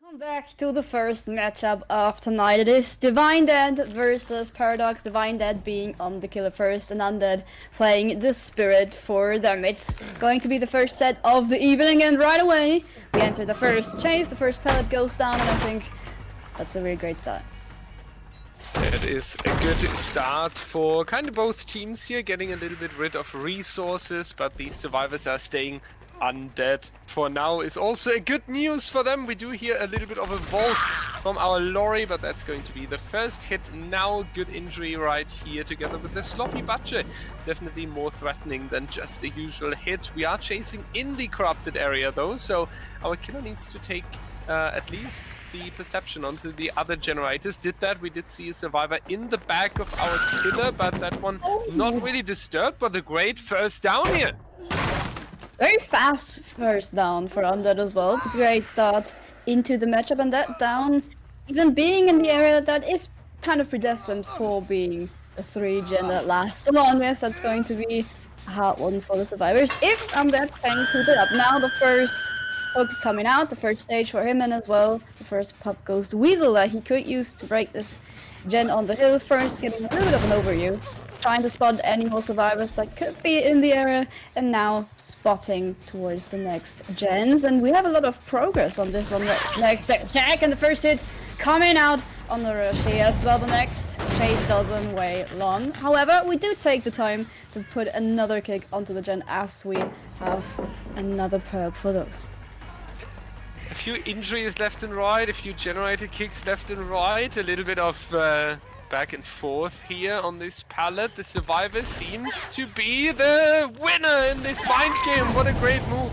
Welcome back to the first matchup of tonight. It is Divine Dead versus Paradox. Divine Dead being on the killer first and Undead playing the Spirit for them. It's going to be the first set of the evening, and right away we enter the first chase. The first pellet goes down, and I think that's a really great start. It is a good start for kind of both teams here, getting a little bit rid of resources, but the survivors are staying undead for now. Is also a good news for them. We do hear a little bit of a vault from our Lori, but that's going to be the first hit now. Good injury right here together with the sloppy butcher. Definitely more threatening than just the usual hit. We are chasing in the corrupted area though, so our killer needs to take at least the perception onto the other generators. Did that. We did see a survivor in the back of our killer, but that one not really disturbed, but a great first down here. Very fast first down for Undead as well. It's a great start into the matchup, and that down, even being in the area that is kind of predestined for being a 3-gen that lasts the longest, that's going to be a hard one for the survivors. If Undead can keep it up. Now the first hook coming out, the first stage for him, and as well the first pop goes to Weasel that he could use to break this gen on the hill. First getting a little bit of an overview, trying to spot any more survivors that could be in the area, and now spotting towards the next gens. And we have a lot of progress on this one. Next Jack, and the first hit coming out on the rush here as well. The next chase doesn't wait long. However, we do take the time to put another kick onto the gen as we have another perk for those. A few injuries left and right, a few generator kicks left and right, a little bit of back and forth here on this pallet. The survivor seems to be the winner in this mind game. What a great move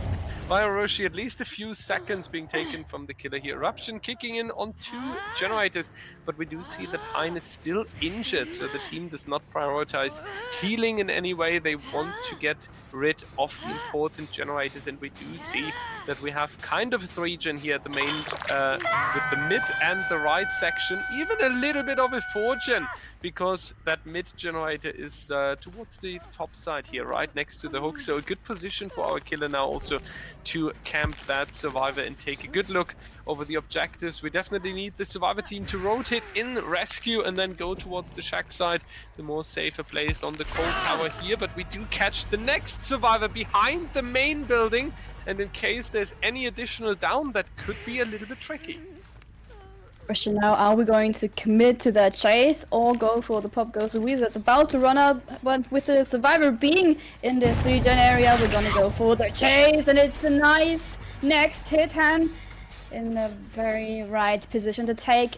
by Orochi. At least a few seconds being taken from the killer here. Eruption kicking in on 2 generators, but we do see that Hein is still injured, so the team does not prioritize healing in any way. They want to get rid of the important generators, and we do see that we have kind of a 3-gen here at the main with the mid and the right section, even a little bit of a 4-gen, because that mid generator is towards the top side here, right next to the hook. So a good position for our killer now also to camp that survivor and take a good look over the objectives. We definitely need the survivor team to rotate in rescue and then go towards the shack side, the more safer place on the cold tower here. But we do catch the next survivor behind the main building, and in case there's any additional down, that could be a little bit tricky. Question now, are we going to commit to that chase or go for the pop goes to Weasel? It's about to run up, but with the survivor being in this 3-gen area, we're gonna go for the chase, and it's a nice next hit hand in the very right position to take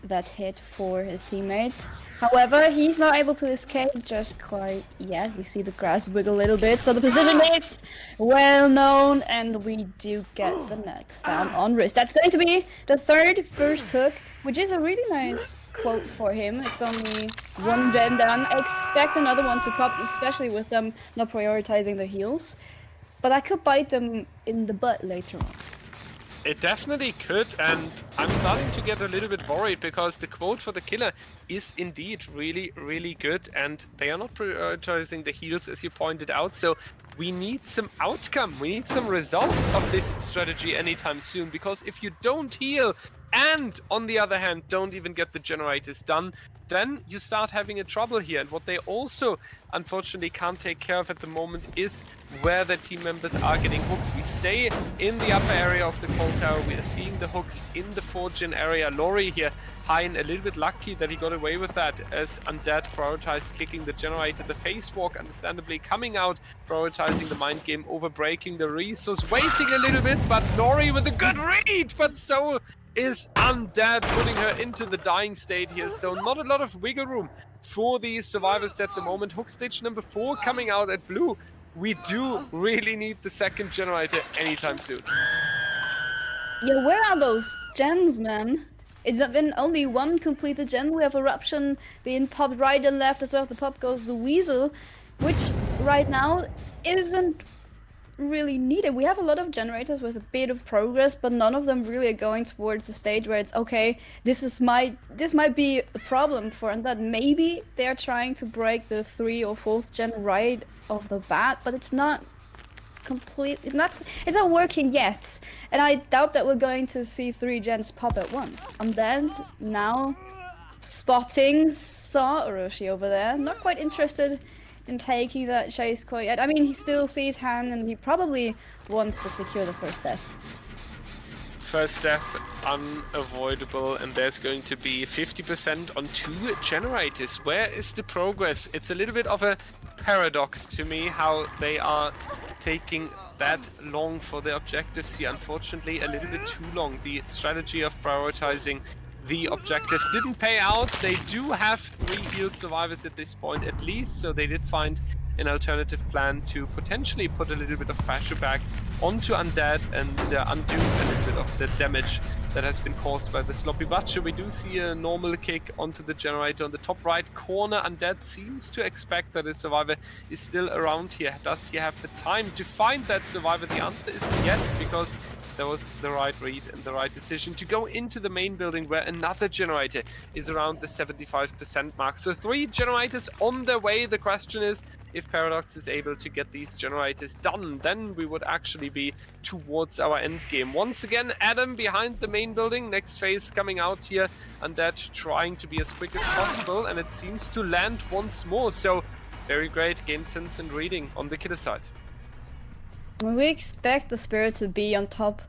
that hit for his teammate. However, he's not able to escape just quite yet. We see the grass wiggle a little bit, so the position is well known, and we do get the next down on wrist. That's going to be the third first hook, which is a really nice quote for him. It's only 1 gen down. I expect another one to pop, especially with them not prioritizing the heals. But that could bite them in the butt later on. It definitely could, and I'm starting to get a little bit worried because the quote for the killer is indeed really, really good, and they are not prioritizing the heals, as you pointed out. So we need some outcome, we need some results of this strategy anytime soon, because if you don't heal and on the other hand don't even get the generators done, then you start having a trouble here. And what they also unfortunately can't take care of at the moment is where the team members are getting hooked. We stay in the upper area of the cold tower. We are seeing the hooks in the 4-gen area. Lori here, Hein, a little bit lucky that he got away with that, as Undead prioritized kicking the generator. The face walk understandably coming out, prioritizing the mind game over breaking the resource, waiting a little bit, but Lori with a good read, but so is Undead, putting her into the dying state here. So not a lot of wiggle room for the survivors at the moment. Hook stage number 4 coming out at blue. We do really need the second generator anytime soon. Yeah, where are those gens, man? It's been only 1 completed gen. We have Eruption being popped right and left as well. The pop goes the Weasel, which right now isn't really needed. We have a lot of generators with a bit of progress, but none of them really are going towards the stage where it's okay, this might be a problem for, and that maybe they're trying to break the 3 or 4th gen right off the bat, but it's not completely it's not working yet, and I doubt that we're going to see 3 gens pop at once. Undead now spotting saw Orochi over there, not quite interested in taking that chase quite yet. I mean, he still sees Han, and he probably wants to secure the first death. First death unavoidable, and there's going to be 50% on 2 generators. Where is the progress? It's a little bit of a paradox to me how they are taking that long for the objectives here. Unfortunately, a little bit too long. The strategy of prioritizing the objectives didn't pay out. They do have 3 healed survivors at this point at least, so they did find an alternative plan to potentially put a little bit of pressure back onto Undead and undo a little bit of the damage that has been caused by the sloppy butcher. We do see a normal kick onto the generator on the top right corner. Undead seems to expect that a survivor is still around here. Does he have the time to find that survivor? The answer is yes, because that was the right read and the right decision to go into the main building where another generator is around the 75% mark. So 3 generators on their way. The question is, if Paradox is able to get these generators done, then we would actually be towards our end game. Once again, Adam behind the main building. Next phase coming out here, Undead trying to be as quick as possible, and it seems to land once more. So very great game sense and reading on the killer side. We expect the Spirit to be on top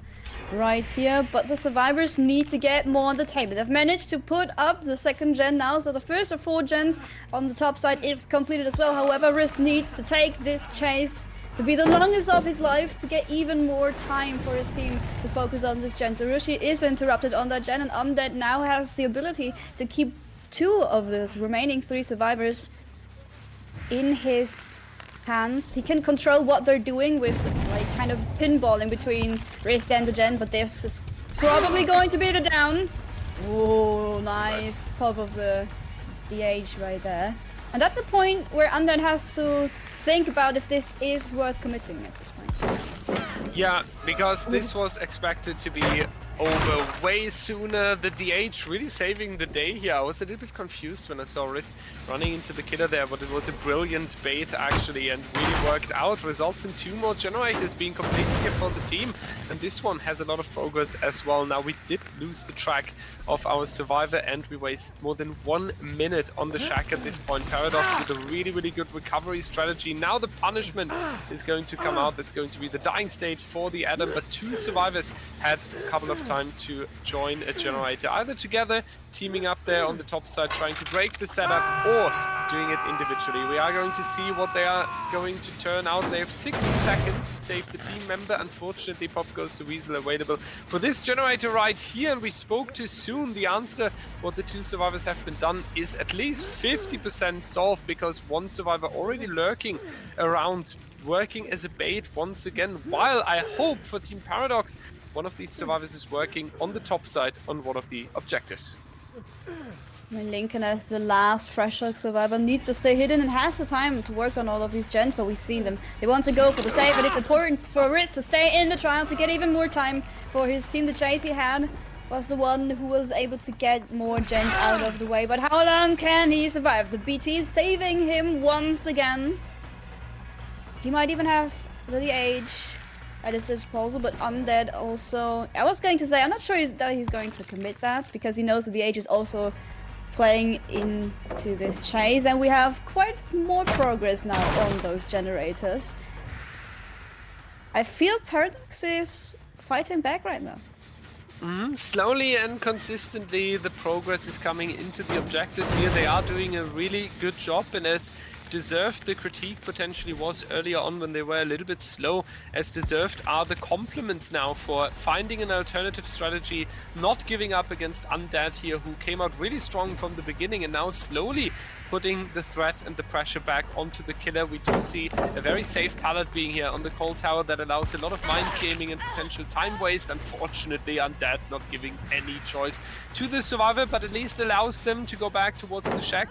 right here, but the survivors need to get more on the table. They've managed to put up the 2nd gen now, so the first of 4 gens on the top side is completed as well. However, Riz needs to take this chase to be the longest of his life, to get even more time for his team to focus on this gen. So Rushi is interrupted on that gen, and Undead now has the ability to keep 2 of the remaining 3 survivors in his hands. He can control what they're doing with like kind of pinballing between Riz and the gen, but this is probably going to be the down. Oh, nice pop of the DH right there. And that's a point where Undead has to think about if this is worth committing at this point. Yeah, because this was expected to be over way sooner. The DH really saving the day here. I was a little bit confused when I saw Riz running into the killer there, but it was a brilliant bait actually, and really worked out. Results in 2 more generators being completed here for the team, and this one has a lot of progress as well. Now we did lose the track of our survivor, and we waste more than 1 minute on the shack at this point. Paradox with a really good recovery strategy. Now the punishment is going to come out. That's going to be the dying state for the Adam, but 2 survivors had a couple of time to join a generator, either together, teaming up there on the top side, trying to break the setup, or doing it individually. We are going to see what they are going to turn out. They have 60 seconds to save the team member. Unfortunately, Pop Goes to Weasel available for this generator right here, and we spoke too soon. The answer, what the 2 survivors have been done, is at least 50% solved, because 1 survivor already lurking around, working as a bait once again, while I hope for Team Paradox one of these survivors is working on the top side on one of the objectives. When Lincoln, as the last fresh look survivor, needs to stay hidden and has the time to work on all of these gens, but we've seen them. They want to go for the save, but it's important for Riz to stay in the trial to get even more time for his team. The chase he had was the one who was able to get more gens out of the way, but how long can he survive? The BT is saving him once again. He might even have the age at his disposal, but Undead also... I was going to say, I'm not sure that he's going to commit that, because he knows that the age is also playing into this chase, and we have quite more progress now on those generators. I feel Paradox is fighting back right now. Slowly and consistently the progress is coming into the objectives here. They are doing a really good job, and as deserved the critique potentially was earlier on when they were a little bit slow, as deserved are the compliments now for finding an alternative strategy, not giving up against Undead here, who came out really strong from the beginning, and now slowly putting the threat and the pressure back onto the killer. We do see a very safe pallet being here on the coal tower that allows a lot of mind gaming and potential time waste. Unfortunately, Undead not giving any choice to the survivor, but at least allows them to go back towards the shack,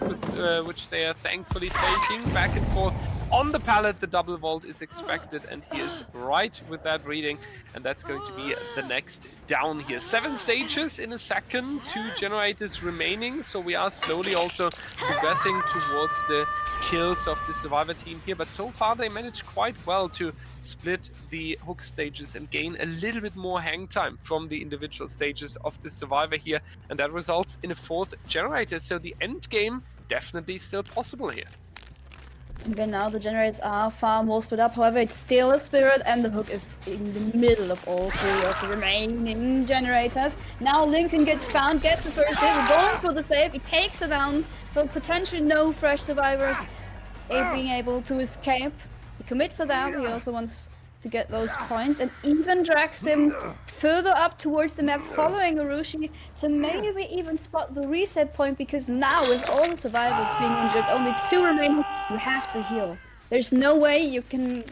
which they are thankfully taking. pushing back and forth. On the pallet, the double vault is expected, and he is right with that reading, and that's going to be the next down here. 7 stages in a second, 2 generators remaining, so we are slowly also progressing towards the kills of the survivor team here, but so far they managed quite well to split the hook stages and gain a little bit more hang time from the individual stages of the survivor here, and that results in a 4th generator, so the end game definitely still possible here. Again, now the generators are far more split up, however it's still a Spirit and the hook is in the middle of all 3 of the remaining generators. Now Lincoln gets found, gets the first hit, we're going for the save, he takes it down, so potentially no fresh survivors being able to escape. He commits to that, he also wants to get those points and even drags him further up towards the map following Urushi to maybe even spot the reset point, because now with all the survivors being injured, only 2 remaining, you have to heal. There's no way you can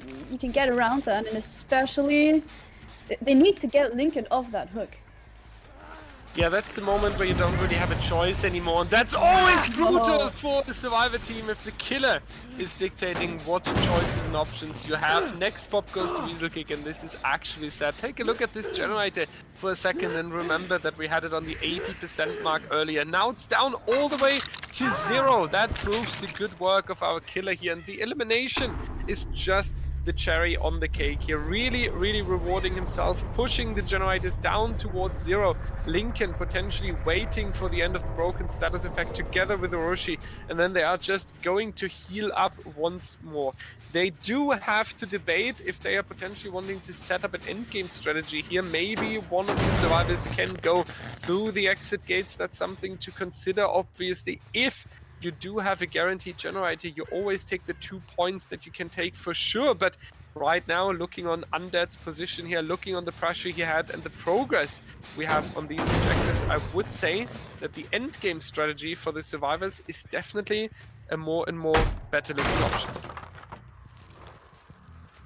get around that, and especially they need to get Lincoln off that hook. Yeah, that's the moment where you don't really have a choice anymore. And that's always brutal for the survivor team if the killer is dictating what choices and options you have. Next pop goes to Weasel Kick, and this is actually sad. Take a look at this generator for a second and remember that we had it on the 80% mark earlier. Now it's down all the way to 0. That proves the good work of our killer here, and the elimination is just the cherry on the cake here. Really rewarding himself, pushing the generators down towards 0. Lincoln potentially waiting for the end of the broken status effect together with Urushi, and then they are just going to heal up once more. They do have to debate if they are potentially wanting to set up an endgame strategy here. Maybe one of the survivors can go through the exit gates. That's something to consider, obviously. If you do have a guaranteed generator, you always take the 2 points that you can take for sure. But right now, looking on Undead's position here, looking on the pressure he had and the progress we have on these objectives, I would say that the endgame strategy for the survivors is definitely a more and more better looking option.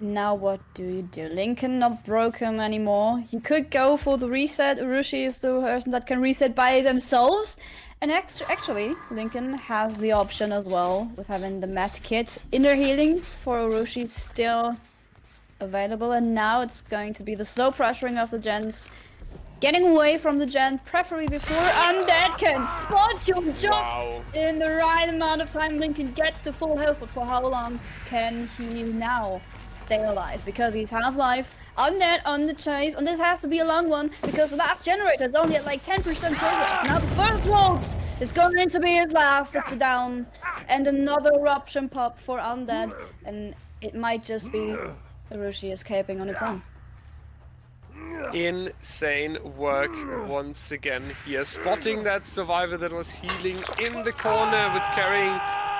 Now what do? Lincoln not broken anymore. He could go for the reset. Urushi is the person that can reset by themselves. And actually, Lincoln has the option as well with having the Mat Kit. Inner healing for Urushi still available, and now it's going to be the slow pressuring of the gens. Getting away from the gen, preferably before Undead can spot you just in the right amount of time. Lincoln gets the full health, but for how long can he now stay alive? Because he's half life. Undead on the chase, and this has to be a long one because the last generator is only at like 10% progress. Now the first waltz is going to be his last. It's a down, and another eruption pop for Undead, and it might just be Urushi escaping on its own. Insane work once again here, spotting that survivor that was healing in the corner with carrying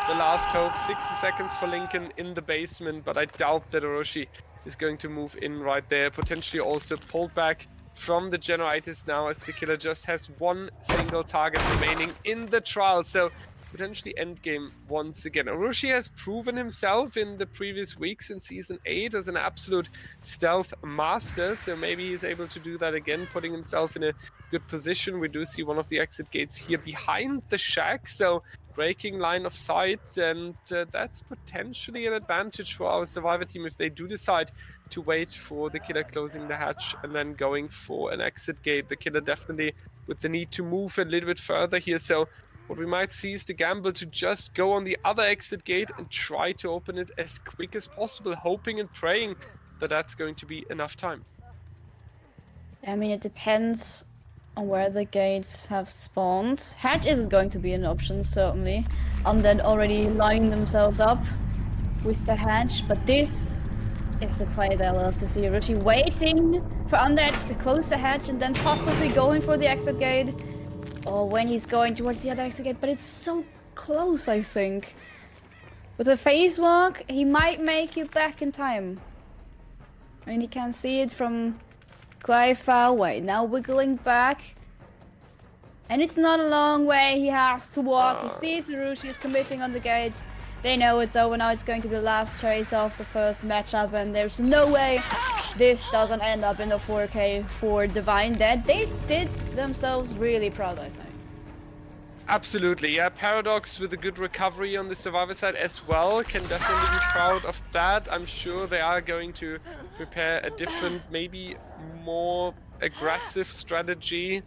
the last hope. 60 seconds for Lincoln in the basement, but I doubt that Urushi is going to move in right there. Potentially also pulled back from the generators now, as the killer just has 1 single target remaining in the trial. So potentially endgame once again. Urushi has proven himself in the previous weeks in Season 8 as an absolute stealth master, so maybe he's able to do that again, putting himself in a good position. We do see one of the exit gates here behind the shack, so breaking line of sight, and that's potentially an advantage for our survivor team if they do decide to wait for the killer closing the hatch and then going for an exit gate. The killer definitely with the need to move a little bit further here, so what we might see is the gamble to just go on the other exit gate and try to open it as quick as possible, hoping and praying that that's going to be enough time. I mean, it depends on where the gates have spawned. Hatch isn't going to be an option, certainly. Undead already lined themselves up with the hatch, but this is the play that I love to see. Urushi waiting for Undead to close the hatch and then possibly going for the exit gate. Or when he's going towards the other exit gate, but it's so close, I think. With a phase walk, he might make it back in time. I mean, he can see it from quite far away. Now wiggling back. And it's not a long way he has to walk. He sees Urushi is committing on the gates. They know it's over now. It's going to be the last chase of the first matchup, and there's no way this doesn't end up in the 4K for Divine Dead. They did themselves really proud, I think. Absolutely, yeah. Paradox with a good recovery on the survivor side as well. Can definitely be proud of that. I'm sure they are going to prepare a different, maybe more aggressive strategy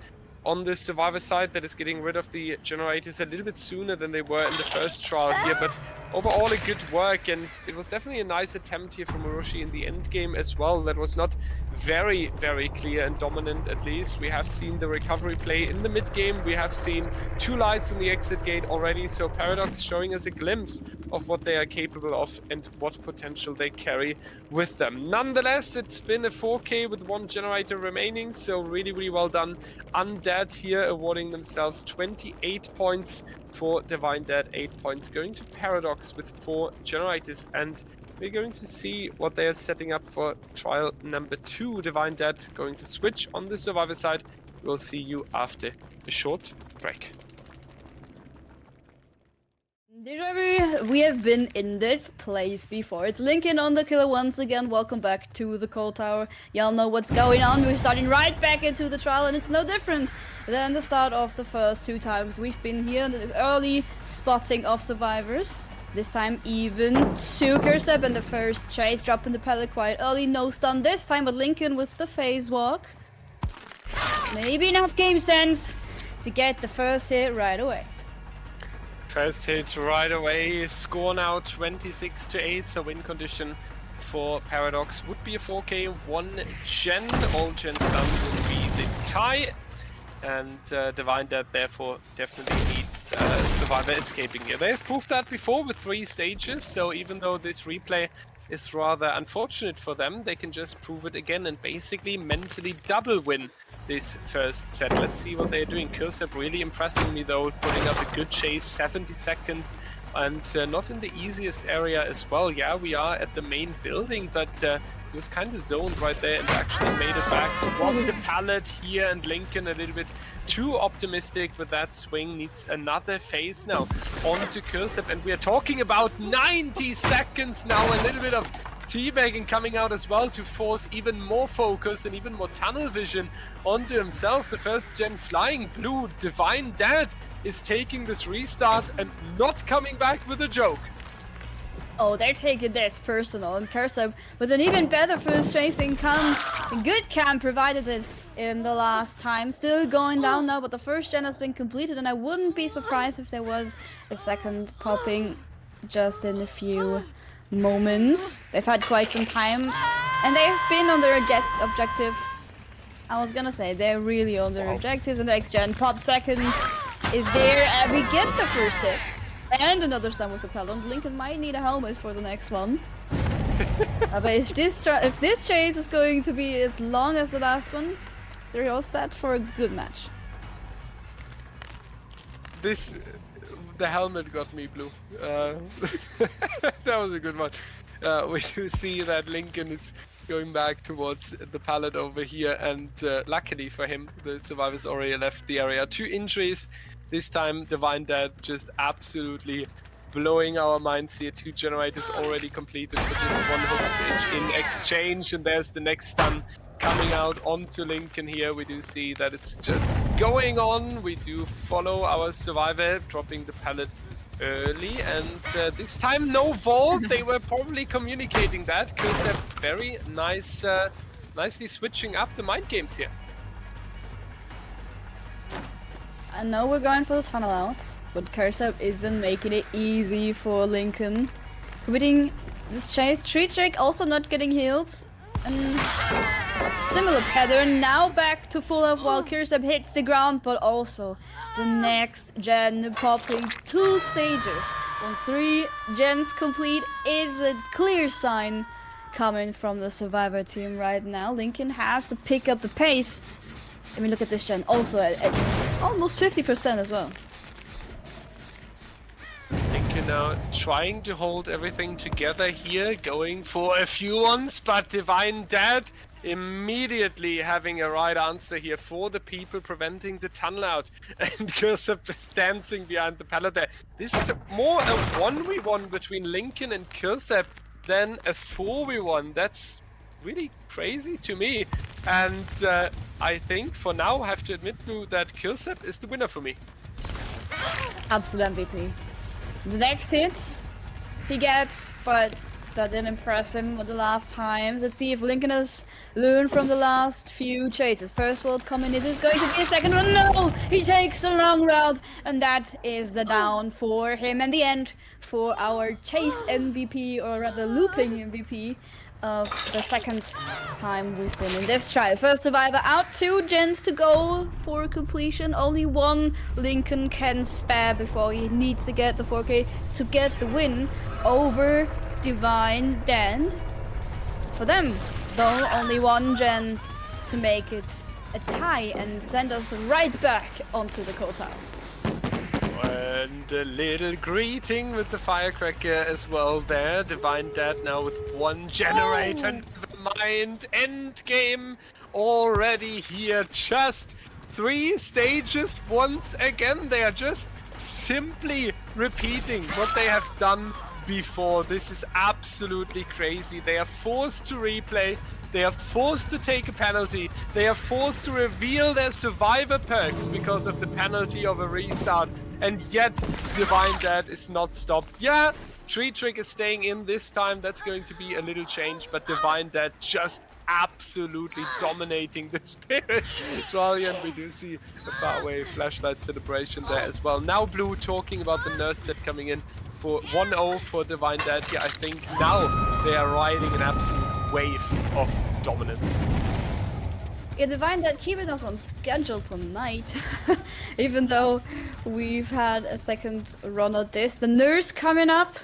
on the survivor side that is getting rid of the generators a little bit sooner than they were in the first trial here. But overall, a good work, and it was definitely a nice attempt here from Urushi in the end game as well. That was not very, very clear and dominant, at least. We have seen the recovery play in the mid game. We have seen 2 lights in the exit gate already. So Paradox showing us a glimpse of what they are capable of and what potential they carry with them. Nonetheless, it's been a 4K with 1 generator remaining. So really, really well done. Undead here awarding themselves 28 points for Divine Dead, 8 points going to Paradox with 4 generators, and we're going to see what they are setting up for trial number 2. Divine Dead going to switch on the survivor side. We'll see you after a short break. We have been in this place before. It's Lincoln on the killer once again. Welcome back to the Cold Tower. Y'all know what's going on. We're starting right back into the trial, and it's no different than the start of the first 2 times we've been here. The early spotting of survivors. This time even to Kursep in the first chase, dropping the pellet quite early. No stun this time, but Lincoln with the phase walk. Maybe enough game sense to get the first hit right away. First hit right away, score now 26-8, so win condition for Paradox would be a 4K, 1 gen, all gens done would be the tie, and Divine Dead therefore definitely needs Survivor escaping here. They've proved that before with 3 stages, so even though this replay is rather unfortunate for them, they can just prove it again and basically mentally double win this first set. Let's see what they're doing. Kursep really impressing me though, putting up a good chase, 70 seconds, and not in the easiest area as well. Yeah, we are at the main building, but he was kind of zoned right there and actually made it back towards the pallet here, and Lincoln a little bit too optimistic with that swing, needs another phase now onto Kursep, and we are talking about 90 seconds now, a little bit of teabagging coming out as well to force even more focus and even more tunnel vision onto himself. The first gen flying blue, Divine Dead, is taking this restart and not coming back with a joke. Oh, they're taking this personal, and Kursep with an even better first chasing cam. Good cam provided it in the last time. Still going down now, but the first gen has been completed, and I wouldn't be surprised if there was a second popping just in a few moments. They've had quite some time, and they've been on their objective. I was gonna say, they're really on their objectives, and the next gen pop second is there, and we get the first hit. And another stun with the pellet. Lincoln might need a helmet for the next one. But if this chase is going to be as long as the last one, they're all set for a good match. The helmet got me, Blue. That was a good one. We do see that Lincoln is going back towards the pallet over here, and luckily for him, the survivors already left the area. 2 injuries. This time, Divine Dead just absolutely blowing our minds here. 2 generators already completed for just 1 hostage in exchange, and there's the next stun coming out onto Lincoln here. We do see that it's just going on. We do follow our survivor, dropping the pallet early, and this time no vault. They were probably communicating that, because they're very nice, nicely switching up the mind games here. I know we're going for the tunnel out, but Kursep isn't making it easy for Lincoln. Committing this chase, Tree Trick also not getting healed. And similar pattern, now back to full health while Kursep hits the ground, but also the next gen popping 2 stages. When 3 gens complete is a clear sign coming from the survivor team right now. Lincoln has to pick up the pace. I mean, look at this gen, also at almost 50% as well. Lincoln now trying to hold everything together here, going for a few ones, but Divine Dead immediately having a right answer here for the people, preventing the tunnel out, and Kursep just dancing behind the pallet there. This is more a 1v1 between Lincoln and Kursep than a 4v1. That's really crazy to me, and I think for now I have to admit, Blue, that Kursep is the winner for me. Absolute MVP. The next hit he gets, but that didn't impress him with the last times. Let's see if Lincoln has learned from the last few chases. First world coming, is this going to be a second one? No! He takes the long route, and that is the down for him. And the end for our chase MVP, or rather looping MVP, of the second time we've been in this trial. First survivor out, 2 gens to go for completion. Only 1 Lincoln can spare before he needs to get the 4K to get the win over Divine Dead. For them, though, only 1 gen to make it a tie and send us right back onto the cold tower. And a little greeting with the firecracker as well there. Divine Dead now with 1 generator. Never mind. End game already here. Just 3 stages once again. They are just simply repeating what they have done before. This is absolutely crazy. They are forced to replay. They are forced to take a penalty. They are forced to reveal their survivor perks because of the penalty of a restart. And yet, Divine Dead is not stopped. Yeah, Tree Trick is staying in this time. That's going to be a little change. But Divine Dead just absolutely dominating the Spirit trial. And we do see a faraway flashlight celebration there as well. Now Blue talking about the nurse set coming in for 1-0 for Divine Dead. Yeah, I think now they are riding an absolute wave of dominance. Yeah, Divine Dead keeping us on schedule tonight, even though we've had a second run at this. The nurse coming up.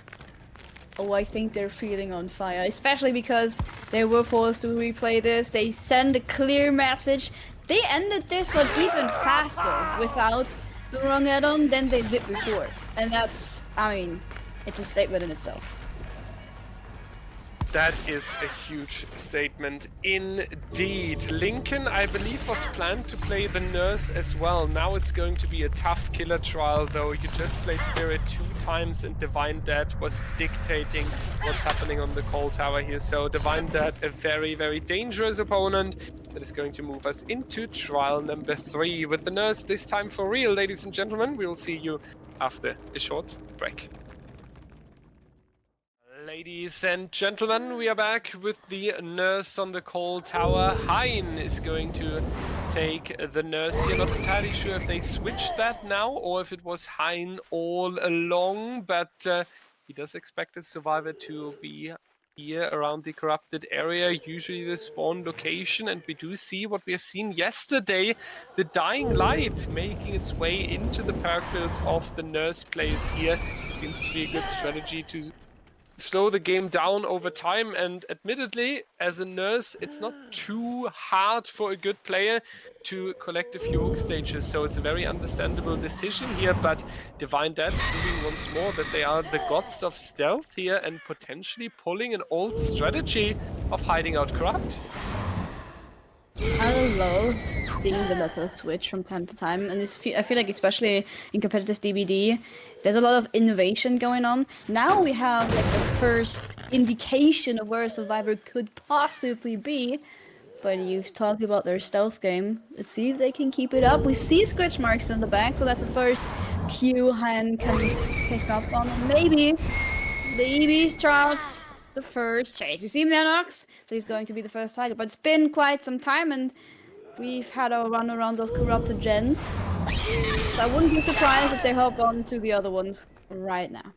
Oh, I think they're feeling on fire, especially because they were forced to replay this. They send a clear message. They ended this one even faster without the wrong add-on than they did before. And that's, I mean, it's a statement in itself. That is a huge statement indeed. Lincoln, I believe, was planned to play the nurse as well. Now it's going to be a tough killer trial, though. You just played Spirit 2 times and Divine Dead was dictating what's happening on the cold tower here. So Divine Dead, a very, very dangerous opponent that is going to move us into trial number 3 with the nurse, this time for real, ladies and gentlemen. We will see you after a short break. Ladies and gentlemen, we are back with the nurse on the cold tower. Hein is going to take the nurse here. Not entirely sure if they switched that now or if it was Hein all along, but he does expect a survivor to be here around the corrupted area, usually the spawn location, and we do see what we have seen yesterday, the dying light making its way into the perk builds of the nurse plays here. Seems to be a good strategy to slow the game down over time, and admittedly, as a nurse, it's not too hard for a good player to collect a few hook stages, so it's a very understandable decision here. But Divine Dead proving once more that they are the gods of stealth here and potentially pulling an old strategy of hiding out Corrupt. I love seeing the meta switch from time to time, and I feel like especially in competitive DBD, there's a lot of innovation going on. Now we have like the first indication of where a survivor could possibly be, but you've talked about their stealth game. Let's see if they can keep it up. We see scratch marks in the back, so that's the first Q Hen can pick up on. And maybe the EV's trapped the first chase. We see Manox, so he's going to be the first target, but it's been quite some time and we've had our run around those corrupted gens. So I wouldn't be surprised if they hop on to the other ones right now.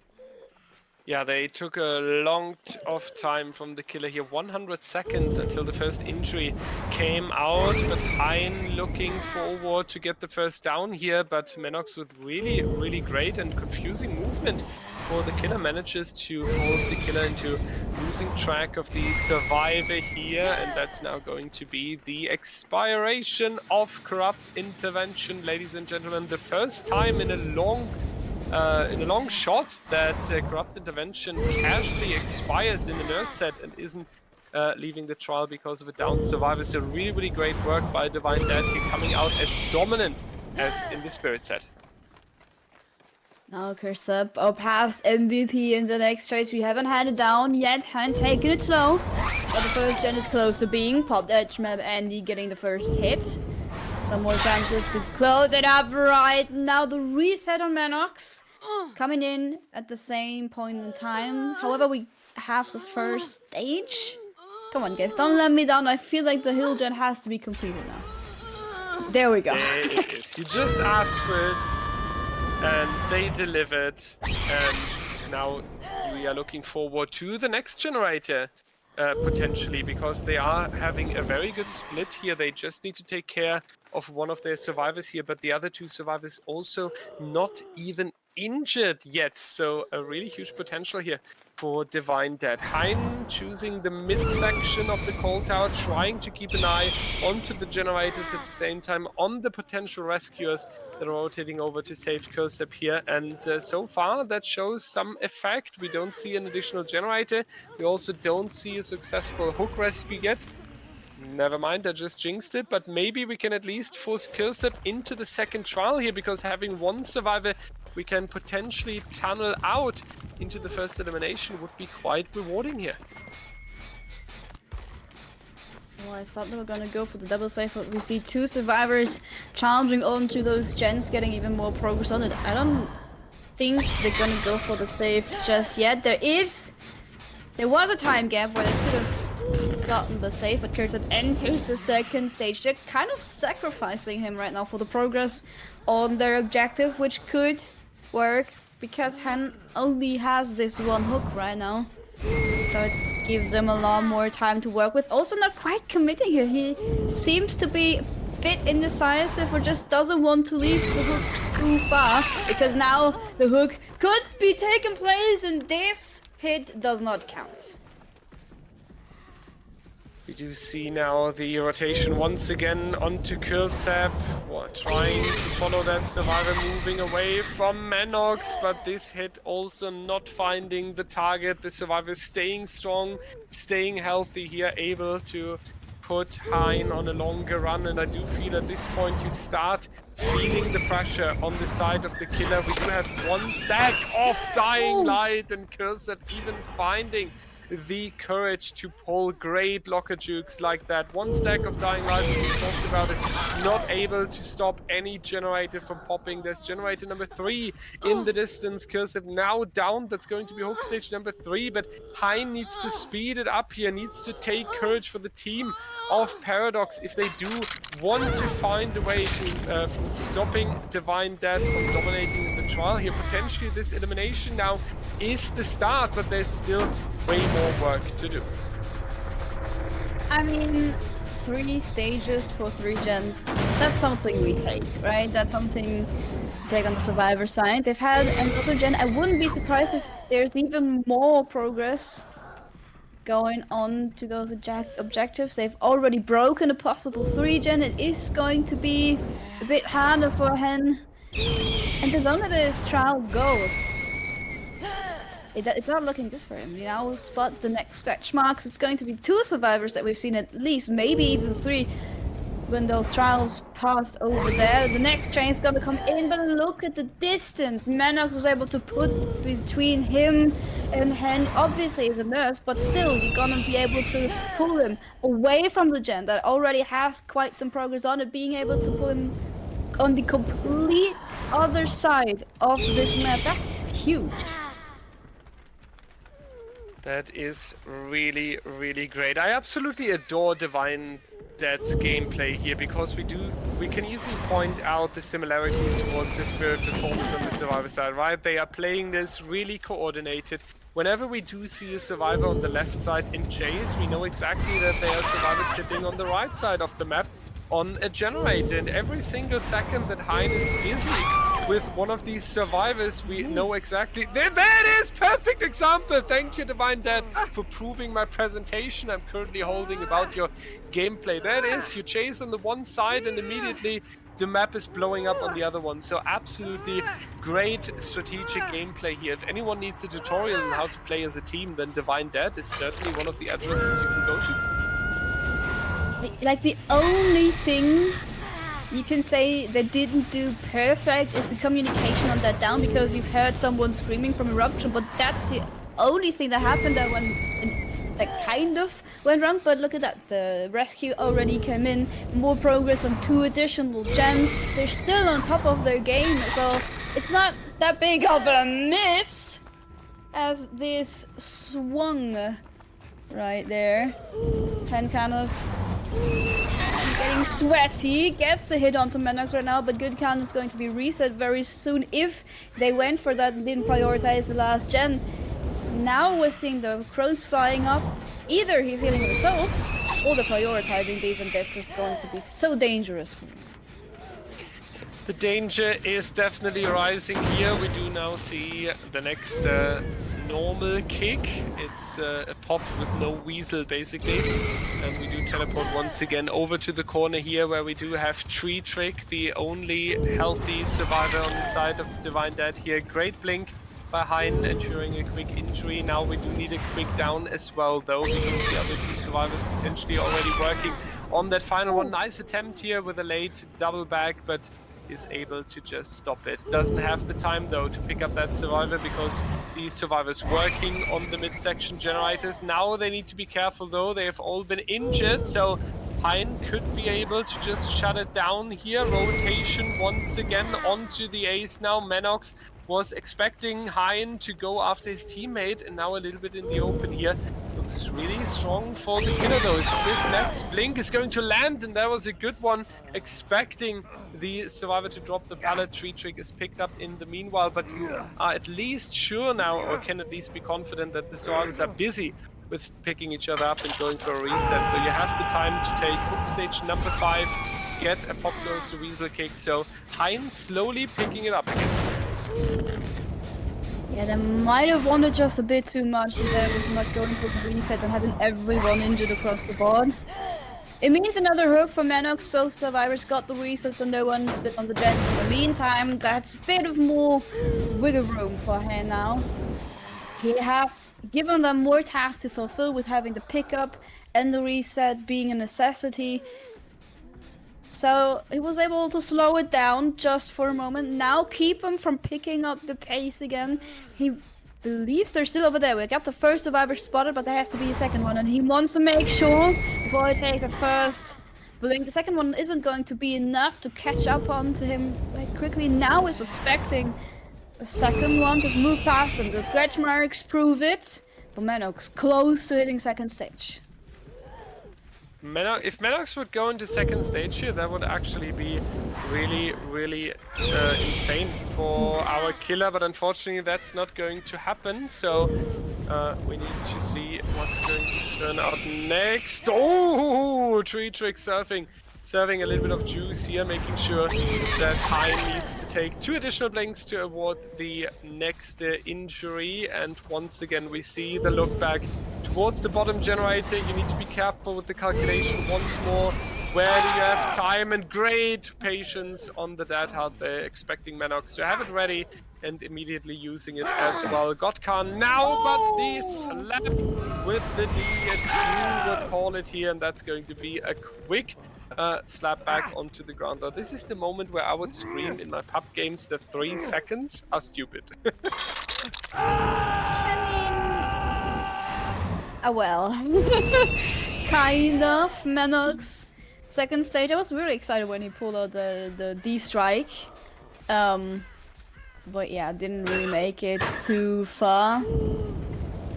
Yeah, they took a long of time from the killer here, 100 seconds until the first injury came out, but Hein looking forward to get the first down here, but Menox with really, really great and confusing movement for the killer manages to force the killer into losing track of the survivor here, and that's now going to be the expiration of Corrupt Intervention, ladies and gentlemen. The first time in a long shot that Corrupt Intervention casually expires in the nurse set and isn't leaving the trial because of a down survivor. So really, really great work by Divine Dead here, coming out as dominant as in the Spirit set. Now curse up our past MVP in the next chase. We haven't had it down yet, haven't taken it slow. But the first gen is close to being popped. Edge map Andy getting the first hit. Some more chances to close it up right now. The reset on Manox coming in at the same point in time. However, we have the first stage. Come on, guys, don't let me down. I feel like the hill gen has to be completed now. There we go. There it is. You just asked for it, and they delivered. And now we are looking forward to the next generator. Potentially, because they are having a very good split here. They just need to take care of one of their survivors here, but the other two survivors also not even injured yet. So a really huge potential here for Divine Dead. Hein choosing the mid-section of the call tower, trying to keep an eye onto the generators at the same time, on the potential rescuers that are rotating over to save Kursep here. And so far, that shows some effect. We don't see an additional generator. We also don't see a successful hook rescue yet. Never mind, I just jinxed it, but maybe we can at least force Kursep into the second trial here, because having one survivor we can potentially tunnel out into the first elimination would be quite rewarding here. Well, I thought they were gonna go for the double save, but we see two survivors challenging onto those gens, getting even more progress on it. I don't think they're gonna go for the save just yet. There was a time gap where they could have gotten the save, but Kursep enters the second stage. They're kind of sacrificing him right now for the progress on their objective, which could work because Han only has this one hook right now. So it gives them a lot more time to work with. Also not quite committing here. He seems to be a bit indecisive or just doesn't want to leave the hook too far, because now the hook could be taking place and this hit does not count. We do see now the rotation once again onto Kursep, trying to follow that survivor, moving away from Manox, but this hit also not finding the target. The survivor staying strong, staying healthy here, able to put Hein on a longer run, and I do feel at this point you start feeling the pressure on the side of the killer. We do have one stack of Dying Light, and Kursep even finding the courage to pull great locker jukes like that. One stack of Dying Light, we just talked about it, not able to stop any generator from popping. There's generator number 3 in the distance. Kursep now down. That's going to be hook stage number 3, but Hein needs to speed it up here, needs to take courage for the team of Paradox if they do want to find a way to from stopping Divine Dead from dominating in the trial here. Potentially this elimination now is the start, but there's still way more work to do. I mean, 3 stages for 3 gens, that's something we take, right? That's something we take on the survivor side. They've had another gen. I wouldn't be surprised if there's even more progress going on to those objectives. They've already broken a possible 3 gen. It is going to be a bit harder for Hen. And the longer this trial goes, it's not looking good for him. You now spot the next scratch marks. It's going to be 2 survivors that we've seen, at least, maybe even 3, when those trials pass over there. The next train is gonna come in, but look at the distance Manox was able to put between him and Hen. Obviously he's a nurse, but still you're gonna be able to pull him away from the gen that already has quite some progress on it, being able to pull him on the complete other side of this map. That's huge. That is really, really great. I absolutely adore Divine Dead's gameplay here, because we can easily point out the similarities towards the Spirit performance on the survivor side, right? They are playing this really coordinated. Whenever we do see a survivor on the left side in chase, we know exactly that there are survivors sitting on the right side of the map on a generator, and every single second that Hein is busy with one of these survivors, we know exactly. There it is! Perfect example! Thank you, Divine Dead, for proving my presentation I'm currently holding about your gameplay. There it is, you chase on the one side and immediately the map is blowing up on the other one. So absolutely great strategic gameplay here. If anyone needs a tutorial on how to play as a team, then Divine Dead is certainly one of the addresses you can go to. Like, the only thing you can say they didn't do perfect is the communication on that down, because you've heard someone screaming from Eruption, but that's the only thing that happened there when that kind of went wrong, but look at that. The rescue already came in, more progress on 2 additional gens. They're still on top of their game, so it's not that big of a miss as this swung right there. And kind of getting sweaty, gets the hit onto Menox right now, but Good Count is going to be reset very soon if they went for that and didn't prioritize the last gen. Now we're seeing the crows flying up. Either he's healing himself, or the prioritizing these, and this is going to be so dangerous for him. The danger is definitely rising here. We do now see the next normal kick. It's a pop with no weasel basically, and we do teleport once again over to the corner here where we do have Tree Trick, the only healthy survivor on the side of Divine Dead here. Great blink by Hein, ensuring a quick injury. Now we do need a quick down as well though, because the other 2 survivors potentially already working on that final one. Nice attempt here with a late double back, but is able to just stop it. Doesn't have the time though to pick up that survivor because these survivors working on the midsection generators. Now they need to be careful though, they have all been injured, so Hein could be able to just shut it down here. Rotation once again onto the ace now. Menox was expecting Hein to go after his teammate, and now a little bit in the open here. Looks really strong for the killer though. His next blink is going to land, and that was a good one. Expecting the survivor to drop the pallet. Tree Trick is picked up in the meanwhile, but you are at least sure now, or can at least be confident that the survivors are busy with picking each other up and going for a reset. So you have the time to take hook stage number 5, get a pop goes to weasel kick. So Hein slowly picking it up again. Yeah, they might have wanted just a bit too much there with not going for the reset and having everyone injured across the board. It means another hook for Menox. Both survivors got the reset, so no one's been on the gen. In the meantime, that's a bit of more wiggle room for him now. He has given them more tasks to fulfill with having the pickup and the reset being a necessity. So he was able to slow it down just for a moment. Now keep him from picking up the pace again. He believes they're still over there. We got the first survivor spotted, but there has to be a second one. And he wants to make sure before he takes the first blink. The second one isn't going to be enough to catch up onto him quite quickly. Now he's suspecting a second one to move past him. The scratch marks prove it. But Menox close to hitting second stage. If Menox would go into second stage here, that would actually be really insane for our killer, but unfortunately that's not going to happen, so we need to see what's going to turn out next. Oh, Tree Trick serving a little bit of juice here, making sure that Hein needs to take 2 additional blinks to avoid the next injury. And once again we see the look back towards the bottom generator. You need to be careful with the calculation once more. Where do you have time? And great patience on the dead heart there, expecting Menox to have it ready and immediately using it as well. Gotkan now, but the slap with the D, as you would call it here, and that's going to be a quick slap back onto the ground. Though this is the moment where I would scream in my pub games that 3 seconds are stupid. Well, kind of. Menox, second stage. I was really excited when he pulled out the D strike. But yeah, didn't really make it too far.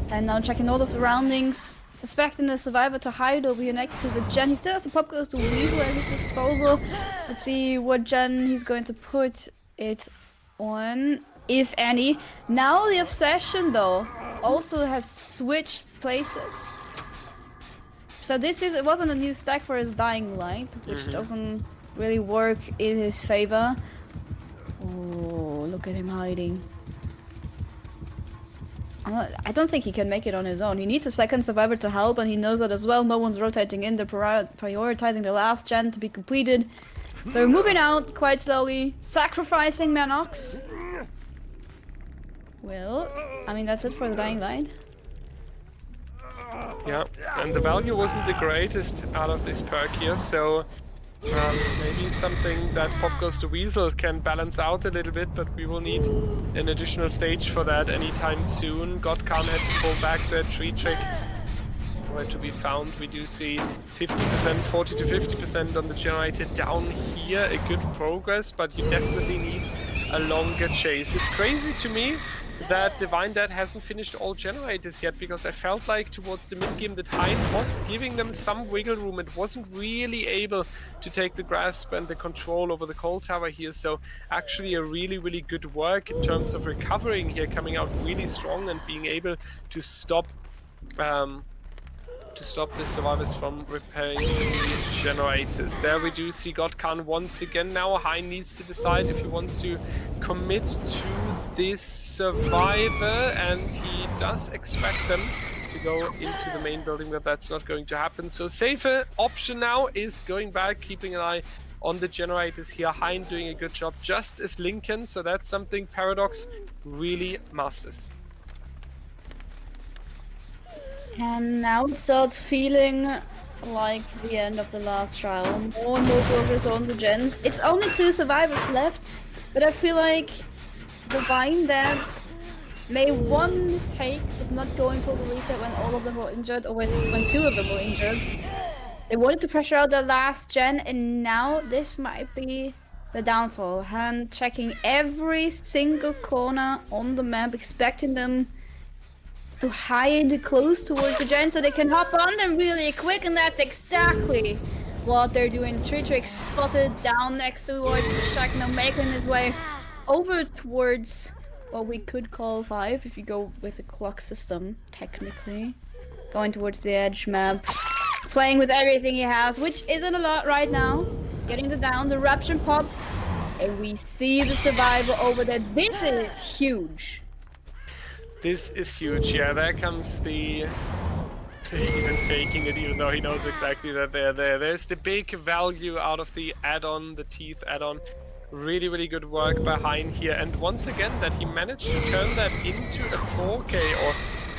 And now checking all the surroundings. Suspecting the survivor to hide over here next to the gen. He still has the pop goes to Weasel at his disposal. Let's see what gen he's going to put it on, if any. Now the obsession though also has switched places. So it wasn't a new stack for his dying light, which doesn't really work in his favor. Oh, look at him hiding. I don't think he can make it on his own. He needs a second survivor to help, and he knows that as well. No one's rotating in. They're prioritizing the last gen to be completed. So we're moving out quite slowly, sacrificing Menox. Well, I mean, that's it for the dying light. Yeah, and the value wasn't the greatest out of this perk here, so maybe something that Pop Goes to Weasel can balance out a little bit, but we will need an additional stage for that anytime soon. Gotkan had to pull back the Tree Trick nowhere to be found. We do see 50%, 40 to 50% on the generator down here. A good progress, but you definitely need a longer chase. It's crazy to me that Divine Dead hasn't finished all generators yet, because I felt like towards the mid-game that Hein was giving them some wiggle room. It wasn't really able to take the grasp and the control over the coal tower here, so actually a really good work in terms of recovering here, coming out really strong and being able to stop the survivors from repairing the generators. There we do see Godkan once again now. Hein needs to decide if he wants to commit to this survivor, and he does expect them to go into the main building, but that's not going to happen. So safer option now is going back, keeping an eye on the generators here. Hein doing a good job, just as Lincoln, so that's something Paradox really masters. And now it starts feeling like the end of the last trial. More and more progress on the gens. It's only 2 survivors left, but I feel like Divine Dead made one mistake of not going for the reset when all of them were injured, or when 2 of them were injured. They wanted to pressure out the last gen, and now this might be the downfall. Han checking every single corner on the map, expecting them to hide close towards the gen so they can hop on them really quick, and that's exactly what they're doing. Trick spotted down next towards the shack, now making his way over towards what we could call 5 if you go with the clock system, technically. Going towards the edge map, playing with everything he has, which isn't a lot right now. Getting the down, the eruption popped, and we see the survivor over there. This is huge. This is huge, yeah, there comes the... even faking it, even though he knows exactly that they're there. There's the big value out of the add-on, the teeth add-on. Really good work by Hein here, and once again that he managed to turn that into a 4K, or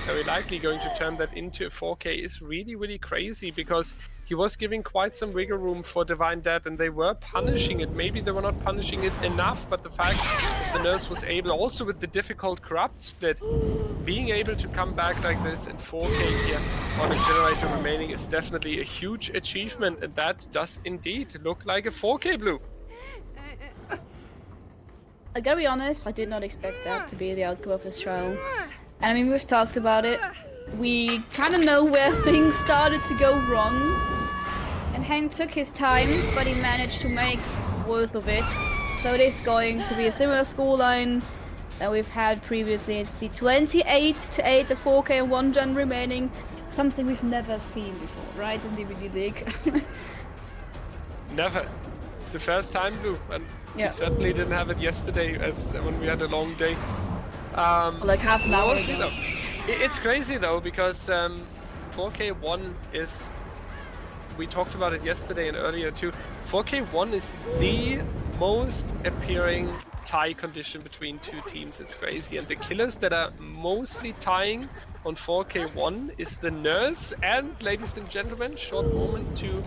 very likely going to turn that into a 4K, is really crazy, because he was giving quite some wiggle room for Divine Dead, and they were punishing it. Maybe they were not punishing it enough, but the fact that the Nurse was able, also with the difficult corrupt split, being able to come back like this in 4K here on a generator remaining is definitely a huge achievement, and that does indeed look like a 4K Blue. I gotta be honest, I did not expect that to be the outcome of this trial. And I mean, we've talked about it. We kind of know where things started to go wrong. And Hank took his time, but he managed to make worth of it. So it is going to be a similar scoreline that we've had previously. It's the 28-8, the 4K and 1 gen remaining. Something we've never seen before, right, in DBDLeague? Never. It's the first time, Blue, and yeah. We certainly didn't have it yesterday when we had a long day. Like half an hour ago. It's crazy though, because 4K1 is... We talked about it yesterday and earlier too. 4K1 is the most appearing tie condition between 2 teams. It's crazy, and the killers that are mostly tying on 4K1 is the Nurse, and ladies and gentlemen, short moment to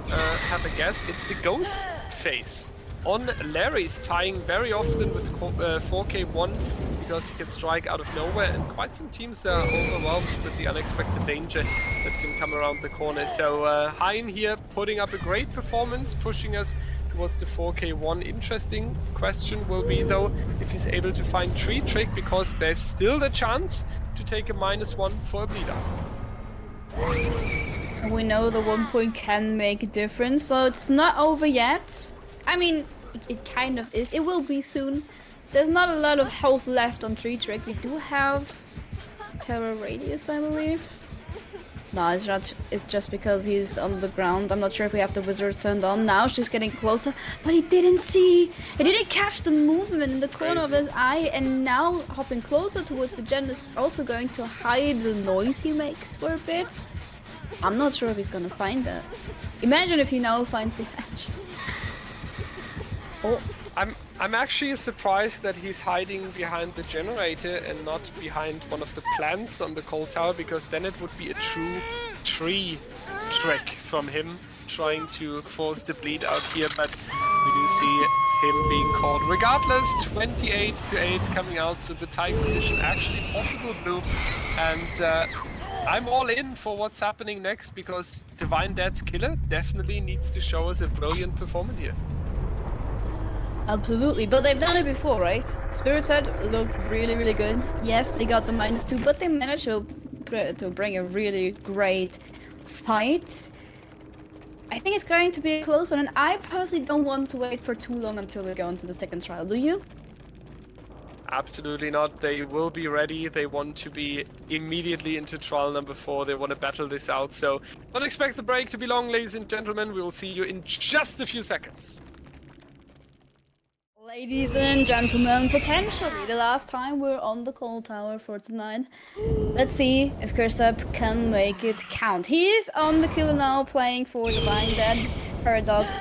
have a guess, it's the Ghost phase. On Larry's tying very often with 4K1 because he can strike out of nowhere, and quite some teams are overwhelmed with the unexpected danger that can come around the corner. So Hein here putting up a great performance, pushing us towards the 4K1. Interesting question will be though if he's able to find Tree Trick, because there's still the chance to take a -1 for a bleed out. We know the 1 point can make a difference, so it's not over yet. I mean, it kind of is. It will be soon. There's not a lot of health left on Tree Trick. We do have Terror Radius, I believe. No, it's not. It's just because he's on the ground. I'm not sure if we have the wizard turned on. Now she's getting closer, but he didn't see. He didn't catch the movement in the corner of his eye, and now hopping closer towards the gen is also going to hide the noise he makes for a bit. I'm not sure if he's gonna find that. Imagine if he now finds the edge. Oh. I'm actually surprised that he's hiding behind the generator and not behind one of the plants on the coal tower, because then it would be a true tree trick from him trying to force the bleed out here, but we do see him being caught. Regardless, 28-8 coming out, so the tie condition actually possible, Blue, and I'm all in for what's happening next because Divine Dead's killer definitely needs to show us a brilliant performance here. Absolutely, but they've done it before, right? Spirit's Head looked really, really good. Yes, they got the -2, but they managed to bring a really great fight. I think it's going to be a close one, and I personally don't want to wait for too long until we go into the second trial, do you? Absolutely not. They will be ready. They want to be immediately into trial number 4. They want to battle this out. So don't expect the break to be long, ladies and gentlemen. We will see you in just a few seconds. Ladies and gentlemen, potentially the last time we're on the Cold Tower for tonight. Let's see if Kursep can make it count. He is on the killer now, playing for Divine Dead. Paradox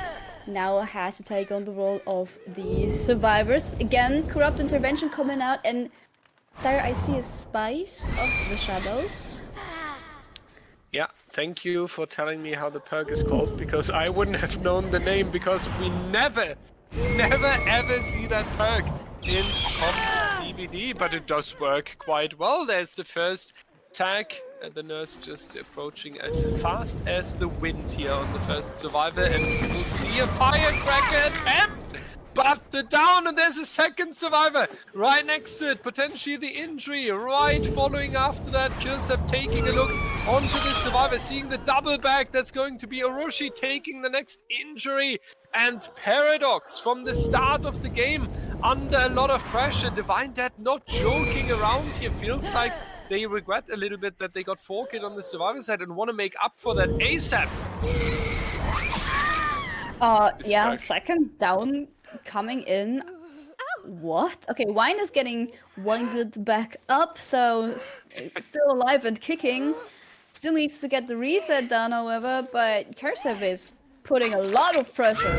now has to take on the role of the survivors. Again, Corrupt Intervention coming out, and there I see a Spice of the Shadows. Yeah, thank you for telling me how the perk is called, because I wouldn't have known the name, because we never ever see that perk in top DBD, but it does work quite well. There's the first tag, and the nurse just approaching as fast as the wind here on the first survivor, and we will see a firecracker attempt, but the down, and there's a second survivor right next to it, potentially the injury right following after that. Kursep taking a look onto the survivor, seeing the double back. That's going to be Orochi taking the next injury, and Paradox from the start of the game under a lot of pressure. Divine Dead not joking around here. Feels like they regret a little bit that they got 4-killed on the survivor side and want to make up for that ASAP. Yeah, perk. second down coming in. What? Okay, Wine is getting winded back up, so still alive and kicking. Still needs to get the reset done, however, but Kursep is putting a lot of pressure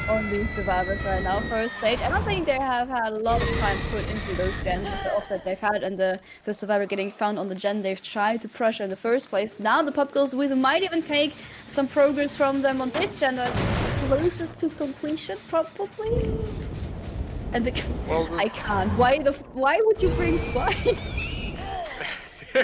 on these survivors right now. First stage, I don't think they have had a lot of time put into those gens with the offset they've had, and the first survivor getting found on the gen they've tried to pressure in the first place. Now the Pop Girls Wizard might even take some progress from them on this gen that's closest to completion, probably. And I can't. Why would you bring Spice?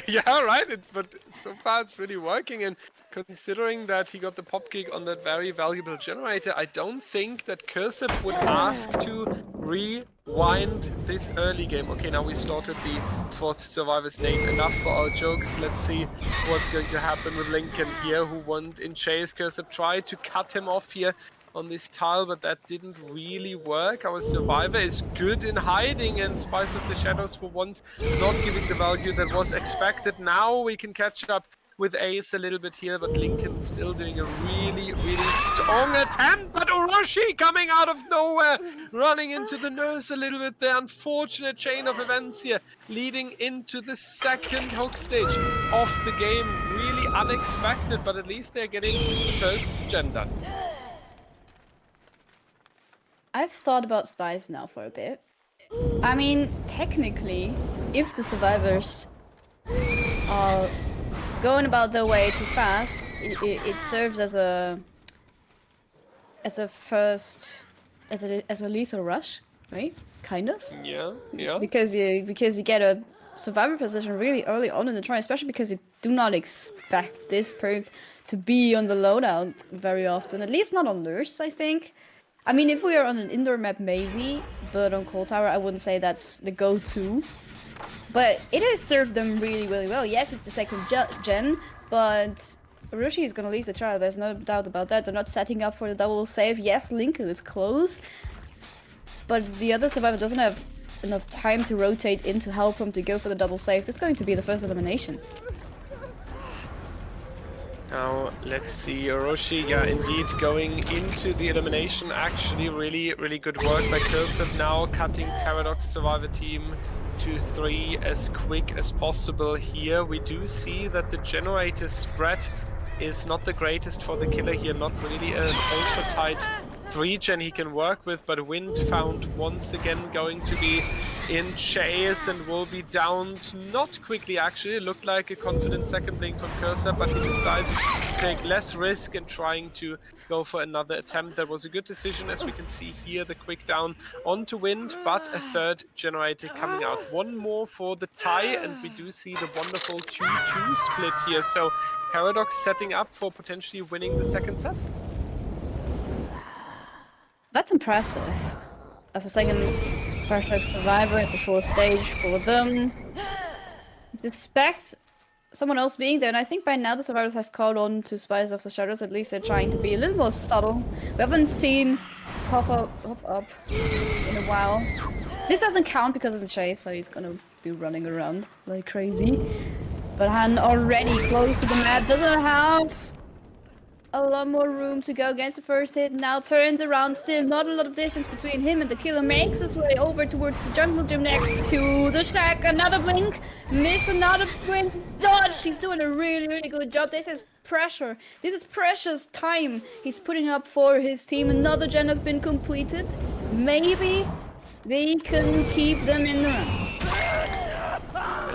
Yeah, right. But so far it's really working, and considering that he got the pop kick on that very valuable generator, I don't think that Kursep would ask to rewind this early game. Okay, now we slaughtered the 4th survivor's name. Enough for our jokes. Let's see what's going to happen with Lincoln here, who went in chase. Kursep tried to cut him off here on this tile, but that didn't really work. Our survivor is good in hiding, and Spice of the Shadows for once not giving the value that was expected. Now we can catch up with Ace a little bit here, but Lincoln still doing a really strong attempt, but Orochi coming out of nowhere, running into the nurse a little bit. The unfortunate chain of events here leading into the second hook stage of the game. Really unexpected, but at least they're getting the first gen done. I've thought about Spice now for a bit. I mean, technically, if the survivors are going about their way too fast, it serves as a lethal rush, right? Kind of. Yeah. Because you get a survivor position really early on in the trial, especially because you do not expect this perk to be on the loadout very often. At least not on Nurse, I think. I mean, if we are on an indoor map, maybe, but on Cold Tower, I wouldn't say that's the go-to. But it has served them really well. Yes, it's the second gen, but Orochi is gonna leave the trial. There's no doubt about that. They're not setting up for the double save. Yes, Lincoln is close, but the other survivor doesn't have enough time to rotate in to help him to go for the double save. It's going to be the first elimination. Now, let's see, Orochi, yeah, indeed, going into the elimination. Actually, really good work by Kursep now, cutting Paradox survivor team to 3 as quick as possible here. We do see that the generator spread is not the greatest for the killer here, not really an ultra-tight 3-gen he can work with, but Wind found once again going to be in chase and will be downed not quickly actually. It looked like a confident second blink from Cursor, but he decides to take less risk and trying to go for another attempt. That was a good decision, as we can see here, the quick down onto Wind, but a third generator coming out. One more for the tie, and we do see the wonderful 2-2 split here. So Paradox setting up for potentially winning the second set. That's impressive. As a second Paradox survivor, it's a full stage for them. Expect someone else being there, and I think by now the survivors have called on to Spice of the Shadows. At least they're trying to be a little more subtle. We haven't seen pop up in a while. This doesn't count because it's a chase, so he's gonna be running around like crazy. But Han already close to the map, doesn't have a lot more room to go against the first hit. Now turns around, still not a lot of distance between him and the killer. Makes his way over towards the jungle gym next to the shack. Another blink, miss another blink, dodge. He's doing a really good job. This is pressure. This is precious time he's putting up for his team. Another gen has been completed. Maybe they can keep them in the run.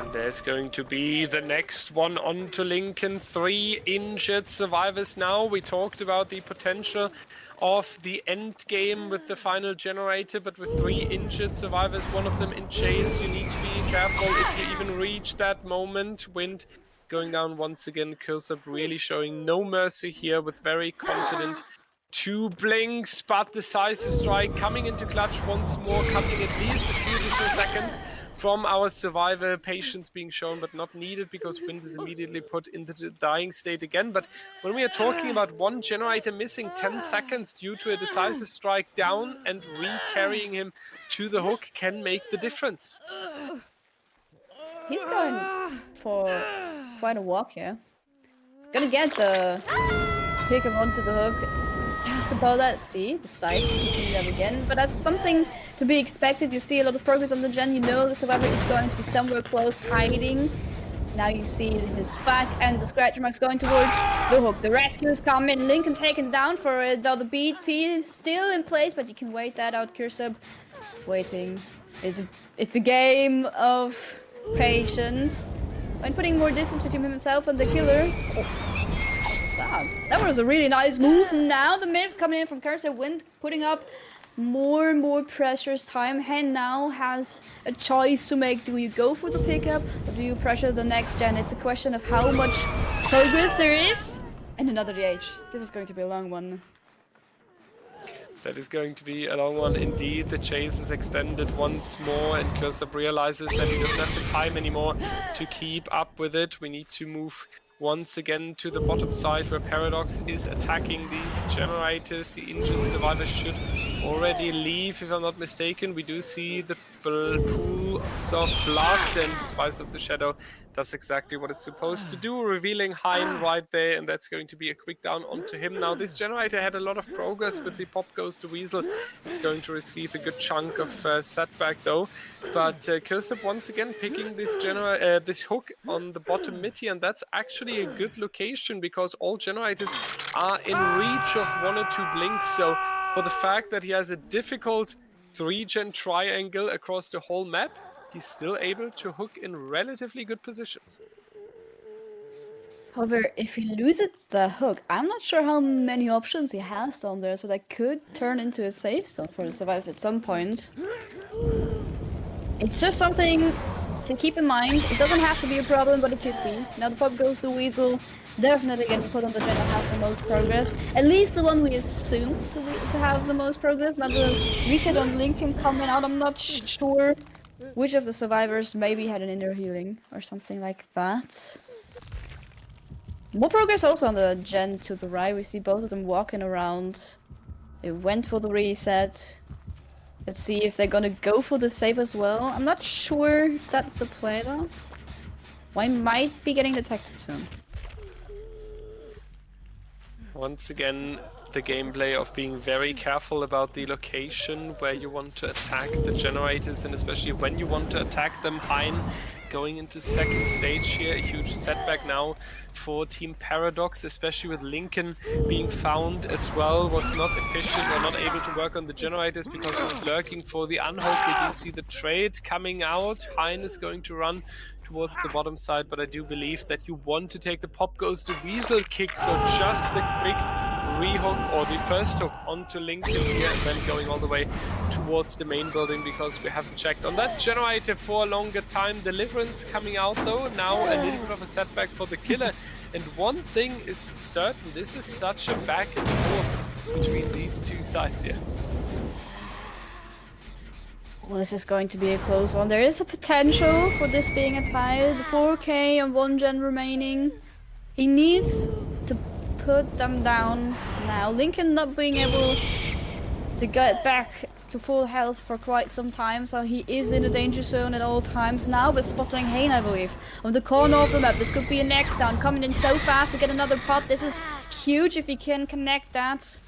And there's going to be the next one onto Lincoln. 3 injured survivors now. We talked about the potential of the end game with the final generator, but with 3 injured survivors, one of them in chase, you need to be careful if you even reach that moment. Wind going down once again. Killsub really showing no mercy here with very confident 2 blinks, but decisive strike coming into clutch once more, cutting at least a few additional seconds from our survivor. Patience being shown but not needed, because Wind is immediately put into the dying state again. But when we are talking about one generator missing 10 seconds due to a decisive strike down, and re-carrying him to the hook can make the difference. He's going for quite a walk here. He's gonna get the pick him onto the hook. Just about that. See, the Spice picking them again, but that's something to be expected. You see a lot of progress on the gen, you know the survivor is going to be somewhere close, hiding. Now you see his back and the scratch marks going towards the hook. The rescues come in, Lincoln taken down for it, though the BT still in place, but you can wait that out. Kursub waiting. It's a game of patience. When putting more distance between himself and the killer. That was a really nice move. Now the miss coming in from Cursor. Wind putting up more precious time. Hen now has a choice to make. Do you go for the pickup or do you pressure the next gen? It's a question of how much progress there is. And another DH. This is going to be a long one. That is going to be a long one indeed. The chase is extended once more, and Kursub realizes that he doesn't have the time anymore to keep up with it. We need to move once again to the bottom side, where Paradox is attacking these generators. The injured survivors should already leave, if I'm not mistaken. We do see the pools of blood, and Spice of the Shadow does exactly what it's supposed to do, revealing Hein right there, and that's going to be a quick down onto him. Now this generator had a lot of progress with the Pop Goes the Weasel. It's going to receive a good chunk of setback though, but Kursub once again picking this hook on the bottom mid here, and that's actually a good location because all generators are in reach of 1 or 2 blinks. So for the fact that he has a difficult 3-gen triangle across the whole map, he's still able to hook in relatively good positions. However, if he loses the hook, I'm not sure how many options he has down there, so that could turn into a safe zone for the survivors at some point. It's just something to keep in mind. It doesn't have to be a problem, but it could be. Now the Pop Goes the Weasel, definitely getting put on the gen that has the most progress. At least the one we assume to have the most progress. Now the reset on Lincoln coming out, I'm not sure which of the survivors maybe had an inner healing or something like that. More progress also on the gen to the right. We see both of them walking around. They went for the reset. Let's see if they're gonna go for the save as well. I'm not sure if that's the play though. One might be getting detected soon. Once again, the gameplay of being very careful about the location where you want to attack the generators, and especially when you want to attack them. Hein going into second stage here, a huge setback now for Team Paradox, especially with Lincoln being found as well, was not efficient or not able to work on the generators because he was lurking for the unhook. We do see the trade coming out. Hein is going to run towards the bottom side, but I do believe that you want to take the pop goes the weasel kick, so just the quick rehook or the first hook onto Lincoln here and then going all the way towards the main building because we haven't checked on that generator for a longer time. Deliverance coming out though, now a little bit of a setback for the killer. And one thing is certain, this is such a back and forth between these two sides here. Well, this is going to be a close one. There is a potential for this being a tie. The 4K and 1 gen remaining. He needs to put them down now. Lincoln not being able to get back to full health for quite some time, so he is in a danger zone at all times now, but spotting Hein, I believe, on the corner of the map. This could be a next down, coming in so fast to get another pot. This is huge if he can connect that.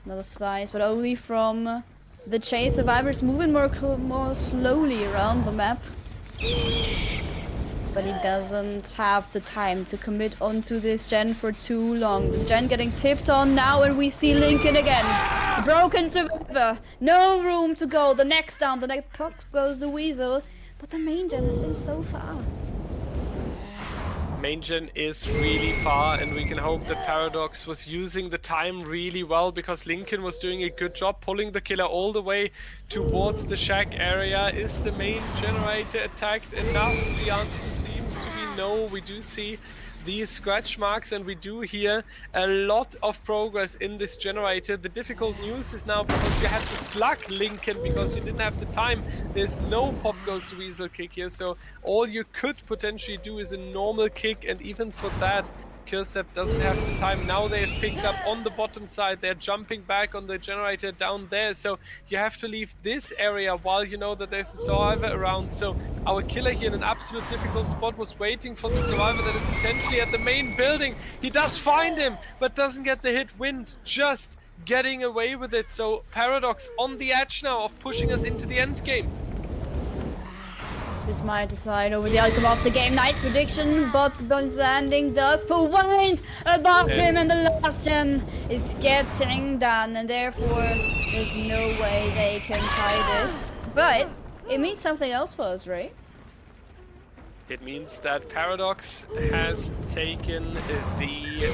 Another spice, but only from the chase. Survivors moving more slowly around the map. But he doesn't have the time to commit onto this gen for too long. The gen getting tipped on now, and we see Lincoln again. Broken survivor, no room to go. The next down, the next puck goes the weasel. But the main gen has been so far. Main gen is really far, and we can hope that Paradox was using the time really well because Lincoln was doing a good job pulling the killer all the way towards the shack area. Is the main generator attacked enough? The answer seems to be no. We do see these scratch marks and we do hear a lot of progress in this generator. The difficult news is now because you had to slug Lincoln because you didn't have the time. There's no pop goes to weasel kick here, so all you could potentially do is a normal kick, and even for that Kirsepp doesn't have the time. Now they've picked up on the bottom side. They're jumping back on the generator down there. So you have to leave this area while you know that there's a survivor around. So our killer here in an absolute difficult spot was waiting for the survivor that is potentially at the main building. He does find him, but doesn't get the hit. Wind just getting away with it. So Paradox on the edge now of pushing us into the end game. This might decide over the outcome of the game. Night prediction, but the landing does provide above him, and the last gen is getting done, and therefore there's no way they can tie this. But it means something else for us, right? It means that Paradox has taken the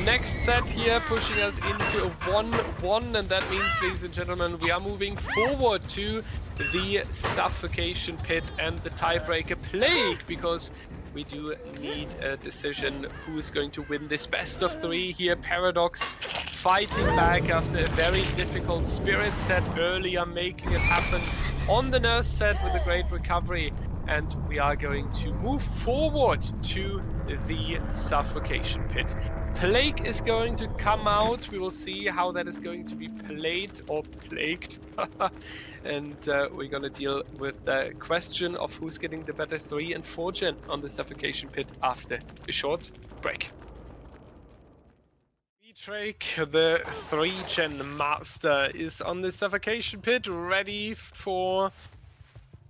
next set here, pushing us into a 1-1, and that means, ladies and gentlemen, we are moving forward to the suffocation pit and the tiebreaker Plague, because we do need a decision who is going to win this best of 3 here. Paradox fighting back after a very difficult Spirit set earlier, making it happen on the Nurse set with a great recovery. And we are going to move forward to the suffocation pit. Plague is going to come out. We will see how that is going to be played or plagued. And we're going to deal with the question of who's getting the better 3 and 4 gen on the suffocation pit after a short break. Drake, the 3 gen master, is on the suffocation pit, ready for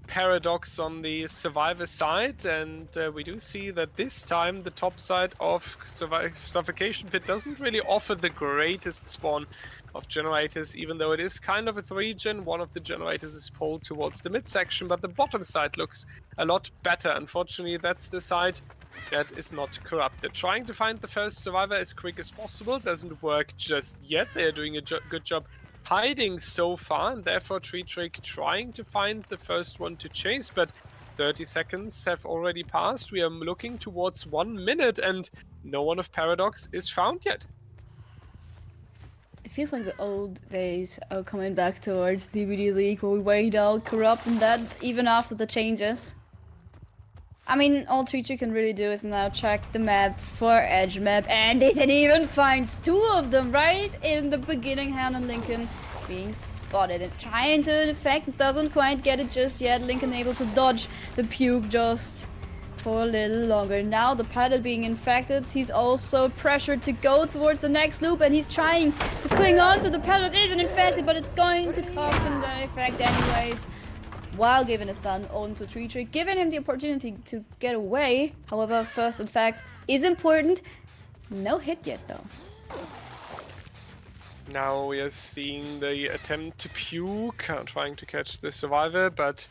Paradox on the survivor side, and we do see that this time the top side of suffocation pit doesn't really offer the greatest spawn of generators, even though it is kind of a 3 gen. One of the generators is pulled towards the midsection, but the bottom side looks a lot better. Unfortunately, that's the side that is not corrupted. Trying to find the first survivor as quick as possible doesn't work just yet. They're doing a good job hiding so far, and therefore Trick trying to find the first one to chase, but 30 seconds have already passed. We are looking towards 1 minute and no one of Paradox is found yet. It feels like the old days are coming back towards DBDLeague, where we wait out Corrupt and that even after the changes. I mean, all Trick can really do is now check the map for edge map, and it even finds 2 of them right in the beginning. Han and Lincoln being spotted and trying to defect, doesn't quite get it just yet. Lincoln able to dodge the puke just for a little longer. Now the pilot being infected, he's also pressured to go towards the next loop, and he's trying to cling on to the pilot. It isn't infected, but it's going to cost him the effect anyways. While giving a stun onto Trick, giving him the opportunity to get away. However, first infect is important. No hit yet though. Now we are seeing the attempt to puke, trying to catch the survivor, but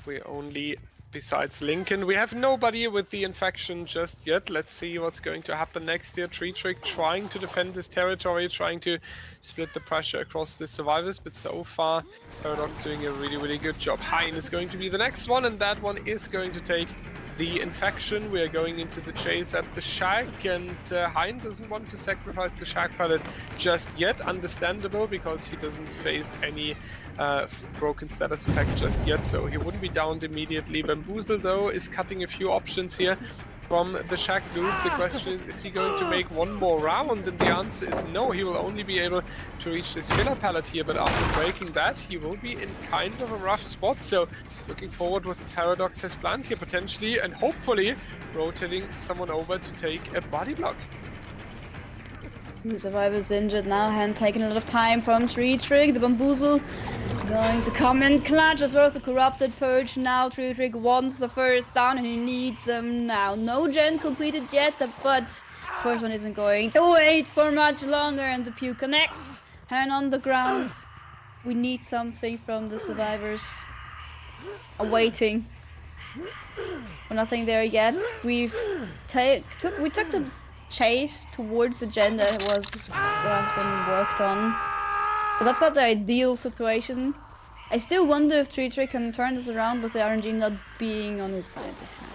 we only, besides Lincoln, we have nobody with the infection just yet. Let's see what's going to happen next here. Trick trying to defend his territory, trying to split the pressure across the survivors, but so far Paradox doing a really good job. Hein is going to be the next one, and that one is going to take the infection. We are going into the chase at the shack, and Hein doesn't want to sacrifice the shack pallet just yet. Understandable, because he doesn't face any broken status effect just yet, so he wouldn't be downed immediately. Bamboozle, though, is cutting a few options here from the shack loop. The question is he going to make one more round? And the answer is no. He will only be able to reach this filler pallet here, but after breaking that, he will be in kind of a rough spot. So looking forward what the Paradox has planned here, potentially and hopefully rotating someone over to take a body block. The survivor's injured now, Hen taking a lot of time from Trick. The Bamboozle going to come in clutch, as well as the Corrupted Purge. Now Trick wants the first down and he needs them now. No gen completed yet, but first one isn't going to wait for much longer, and the Pew connects. Hen on the ground. We need something from the survivors. Awaiting. We're nothing there yet. We took the chase towards the gen that was been worked on. But that's not the ideal situation. I still wonder if Trick can turn this around with the RNG not being on his side this time.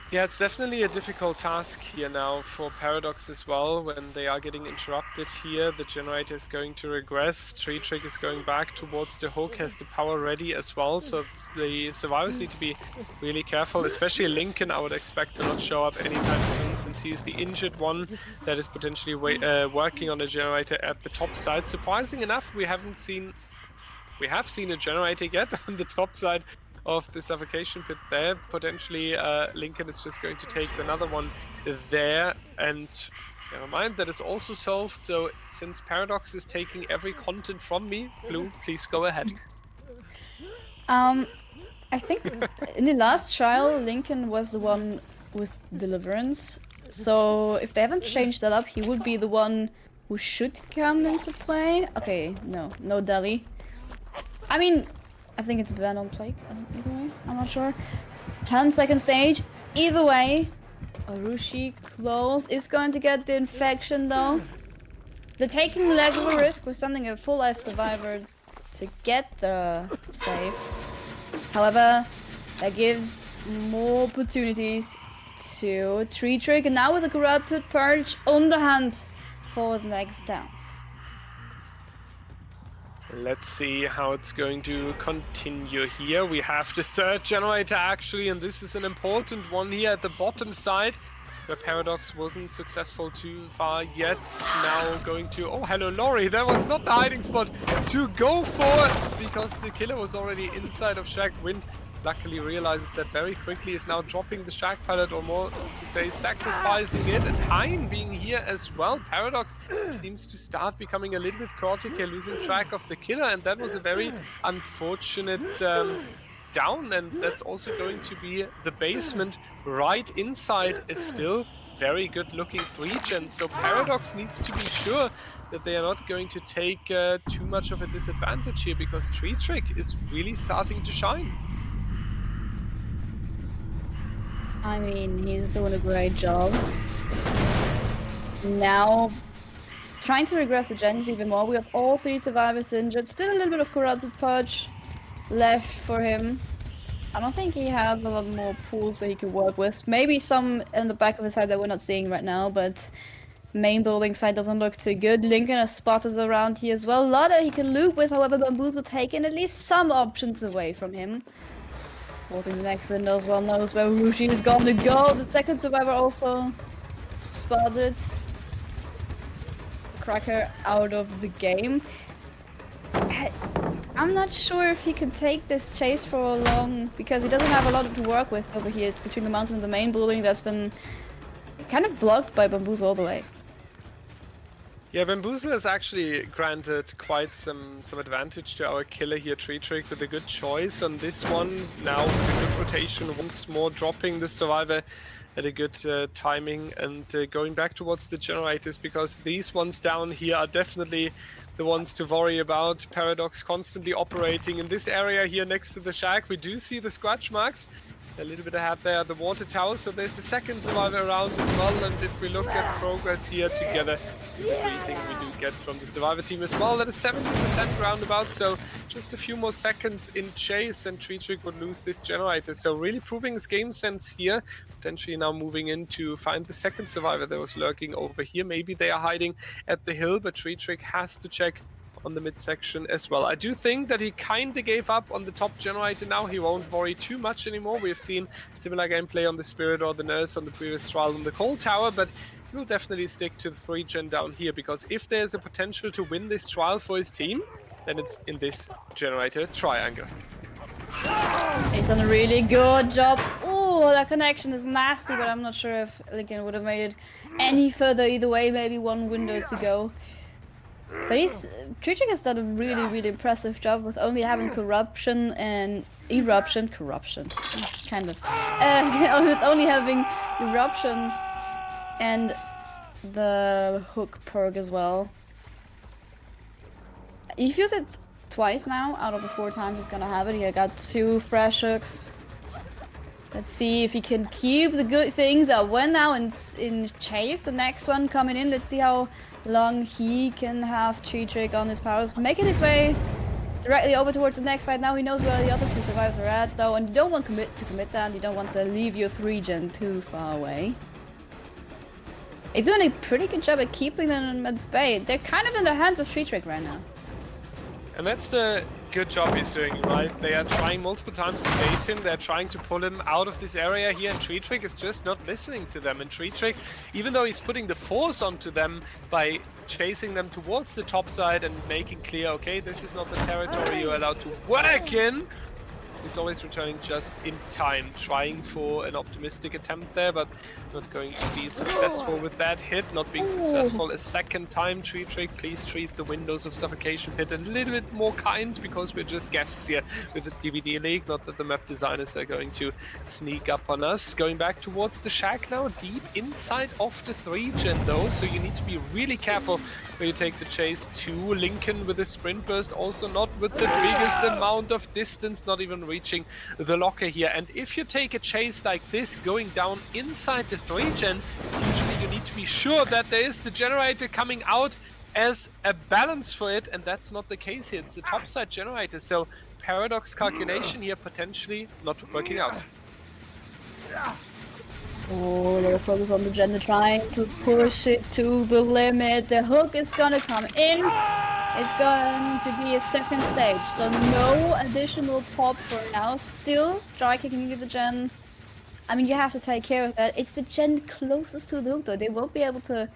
Yeah, it's definitely a difficult task here now for Paradox as well. When they are getting interrupted here, the generator is going to regress. Trick is going back towards the hook, has the power ready as well. So the survivors need to be really careful, especially Lincoln. I would expect to not show up anytime soon, since he's the injured one that is potentially working on the generator at the top side. Surprising enough, we have seen a generator yet on the top side of the suffocation pit there. Potentially Lincoln is just going to take another one there, and never mind, that is also solved. So since Paradox is taking every content from me, Blue, please go ahead. I think in the last trial Lincoln was the one with Deliverance, so if they haven't changed that up, he would be the one who should come into play. Okay, no Delhi. I mean, I think it's banned on Plague, either way, I'm not sure. 10 second stage, either way. Arushi close is going to get the infection though. They're taking less of a risk with sending a full life survivor to get the save. However, that gives more opportunities to Trick, and now with a Corrupted Purge on the hand for his next down. Let's see how it's going to continue here. We have the third generator actually, and this is an important one here at the bottom side, where Paradox wasn't successful too far yet. Now going to, oh hello Lori, that was not the hiding spot to go for, because the killer was already inside of Shack. Wind luckily realizes that very quickly, is now dropping the Shack pallet, or more to say sacrificing it, and Hein being here as well. Paradox seems to start becoming a little bit chaotic here, losing track of the killer, and that was a very unfortunate down, and that's also going to be the basement right inside a still very good looking 3-gen. So Paradox needs to be sure that they are not going to take too much of a disadvantage here, because Trick is really starting to shine. I mean, he's doing a great job. Now, trying to regress the gens even more. We have all 3 survivors injured. Still a little bit of Corrupted Purge left for him. I don't think he has a lot more pools that he can work with. Maybe some in the back of his head that we're not seeing right now, but main building side doesn't look too good. Lincoln has spotters around here as well. A lot that he can loop with, however, Bamboozle taking at least some options away from him. Holding the next window as well, knows where Rushi is going to go. The second survivor also spotted. Cracker out of the game. I'm not sure if he can take this chase for long, because he doesn't have a lot to work with over here between the mountain and the main building that's been kind of blocked by Bamboozle all the way. Yeah, Bamboozle has actually granted quite some advantage to our killer here, Tree Trick, with a good choice on this one. Now with a good rotation, once more dropping the Survivor at a good timing and going back towards the generators, because these ones down here are definitely the ones to worry about. Paradox constantly operating in this area here next to the shack. We do see the scratch marks a little bit ahead there at the water tower, so there's a second survivor around as well. And if we look at progress here together, the greeting we do get from the survivor team as well, that is 70% roundabout, so just a few more seconds in chase and Tree Trick would lose this generator. So really proving his game sense here, potentially now moving in to find the second survivor that was lurking over here. Maybe they are hiding at the hill, but Tree Trick has to check on the midsection as well. I do think that he kind of gave up on the top generator now. He won't worry too much anymore. We've seen similar gameplay on the Spirit or the Nurse on the previous trial on the Cold Tower, but he will definitely stick to the 3-gen down here, because if there's a potential to win this trial for his team, then it's in this generator triangle. He's done a really good job. Oh, that connection is nasty, but I'm not sure if Lincoln would have made it any further either way. Maybe one window to go. But Tree Trick has done a really impressive job with only having corruption, kind of, with only having eruption and the hook perk as well. He's used it twice now out of the 4 times he's gonna have it. He got 2 fresh hooks. Let's see if he can keep the good things that went now in chase. The next one coming in. Let's see how long he can have Tree Trick on his powers, making his way directly over towards the next side. Now he knows where the other 2 survivors are at, though, and you don't want to commit that. You don't want to leave your 3-gen too far away. He's doing a pretty good job at keeping them at bay. They're kind of in the hands of Tree Trick right now. And that's the good job he's doing, right? They are trying multiple times to bait him. They're trying to pull him out of this area here, and Tree Trick is just not listening to them. And Tree Trick, even though he's putting the force onto them by chasing them towards the top side and making clear, okay, this is not the territory you're allowed to work in, he's always returning just in time, trying for an optimistic attempt there, but not going to be successful with that hit. Not being successful a second time. Tree Trick, please treat the Windows of Suffocation pit a little bit more kind, because we're just guests here with the DBDLeague. Not that the map designers are going to sneak up on us. Going back towards the shack now, deep inside of the 3-gen though, so you need to be really careful where you take the chase to Lincoln with a sprint burst. Also not with the biggest amount of distance, not even reaching the locker here. And if you take a chase like this going down inside the 3-gen, usually you need to be sure that there is the generator coming out as a balance for it, and that's not the case here. It's the topside generator, so Paradox calculation here potentially not working out. Oh, they're focused on the gen. They're trying to push it to the limit. The hook is gonna come in. It's going to be a second stage, so no additional pop for now. Still dry kicking the gen. I mean, you have to take care of that. It's the gen closest to the hook, though. They won't be able to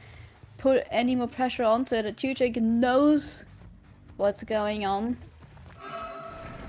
put any more pressure onto it. Tree Trick knows what's going on.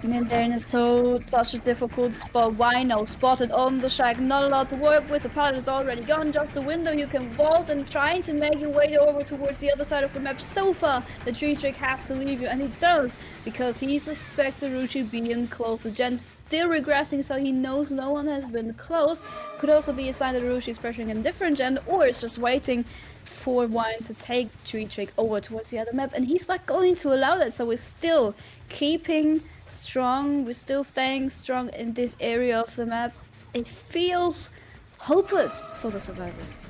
And then they're in such a difficult spot. Wino spotted on the shack, not a lot to work with. The pallet is already gone. Just a window you can vault, and trying to make your way over towards the other side of the map. So far, the Tree Trick has to leave you, and he does, because he suspects Arushi being close. The gen still regressing, so he knows no one has been close. Could also be a sign that Arushi is pressuring a different gen, or it's just waiting for one to take Tree Trick over towards the other map, and he's not going to allow that. So we're still keeping strong, we're still staying strong in this area of the map. It feels hopeless for the survivors.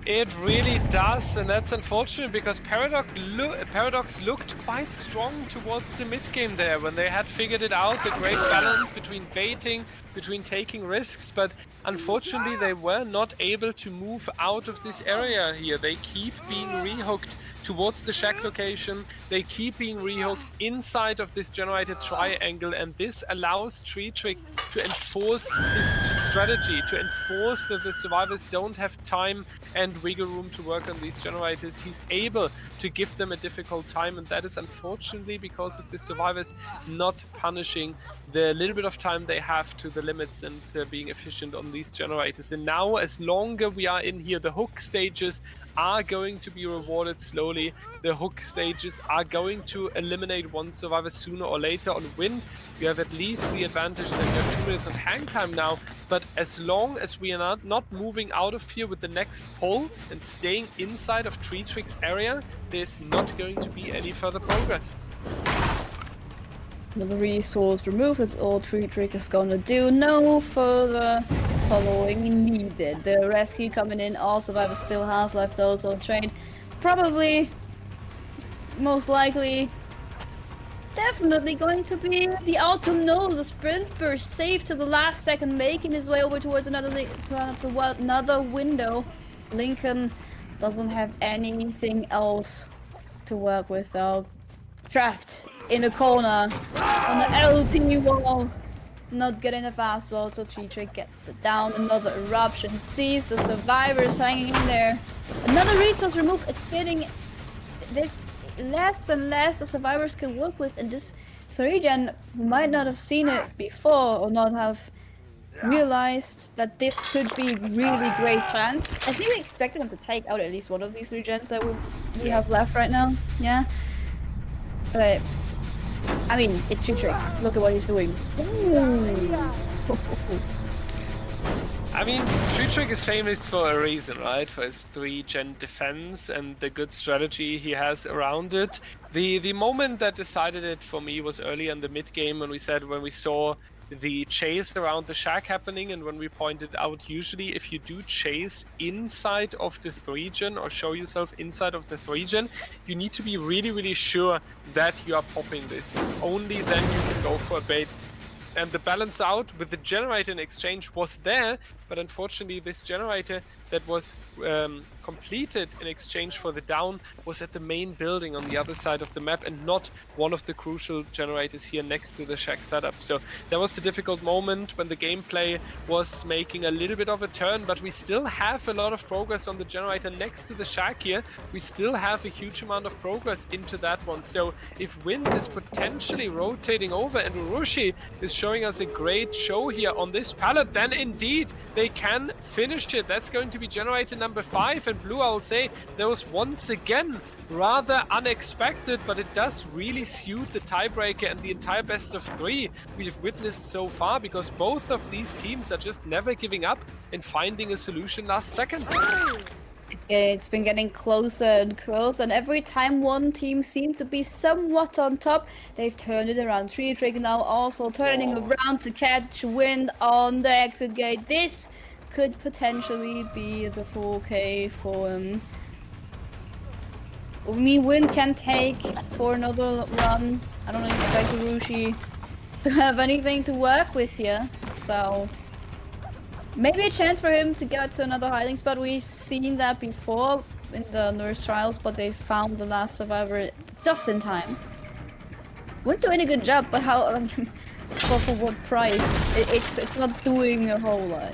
It really does, and that's unfortunate, because Paradox looked quite strong towards the mid game there when they had figured it out, the great balance between baiting, between taking risks, but unfortunately, they were not able to move out of this area here. They keep being rehooked towards the shack location. They keep being rehooked inside of this generated triangle, and this allows Tree Trick to enforce his strategy, to enforce that the survivors don't have time and wiggle room to work on these generators. He's able to give them a difficult time, and that is unfortunately because of the survivors not punishing the little bit of time they have to the limits and being efficient on these generators. And now, as longer we are in here, the hook stages are going to be rewarded slowly. The hook stages are going to eliminate one survivor sooner or later. On wind, you have at least the advantage that you have 2 minutes of hang time now, but as long as we are not moving out of here with the next pull and staying inside of Tree Trick's area, there's not going to be any further progress. Another resource removed, that's all Tree Trick is gonna do. No further following needed. The rescue coming in, all survivors still have left, those on train. Probably, most likely, definitely going to be the outcome. No, the sprint burst safe to the last second, making his way over towards another window. Lincoln doesn't have anything else to work with though. Trapped in a corner on the LT wall, not getting a fast wall, so Tree Trick gets it down. Another eruption, sees the survivors hanging in there. Another resource removed. It's getting, there's less and less the survivors can work with, and this 3-gen might not have seen it before or not have realized that this could be really great chance. I think we expected them to take out at least one of these 3-gens that we have left right now. Yeah. But, I mean, it's Tree Trick. Look at what he's doing. I mean, Tree Trick is famous for a reason, right? For his 3-gen defense and the good strategy he has around it. The moment that decided it for me was early in the mid-game when we saw the chase around the shack happening, and when we pointed out, usually if you do chase inside of the 3-gen or show yourself inside of the 3-gen, you need to be really, really sure that you are popping this. Only then you can go for a bait. And the balance out with the generator in exchange was there, but unfortunately this generator that was completed in exchange for the down was at the main building on the other side of the map and not one of the crucial generators here next to the shack setup. So that was a difficult moment when the gameplay was making a little bit of a turn, but we still have a lot of progress on the generator next to the shack here. We still have a huge amount of progress into that one. So if wind is potentially rotating over and Urushi is showing us a great show here on this pallet, then indeed they can finish it. That's going to be generator number 5, and Blue, I'll say, that was once again rather unexpected, but it does really suit the tiebreaker and the entire best of 3 we've witnessed so far, because both of these teams are just never giving up and finding a solution last second. It's been getting closer and closer, and every time one team seemed to be somewhat on top, they've turned it around. Tree Trick now also turning around to catch wind on the exit gate. This could potentially be the 4K for him. I mean, wind can take for another run. I don't expect Urushi to have anything to work with here, so maybe a chance for him to get to another hiding spot. We've seen that before in the Nurse trials, but they found the last survivor just in time. Wouldn't do any good job, but how? For what price? It's not doing a whole lot.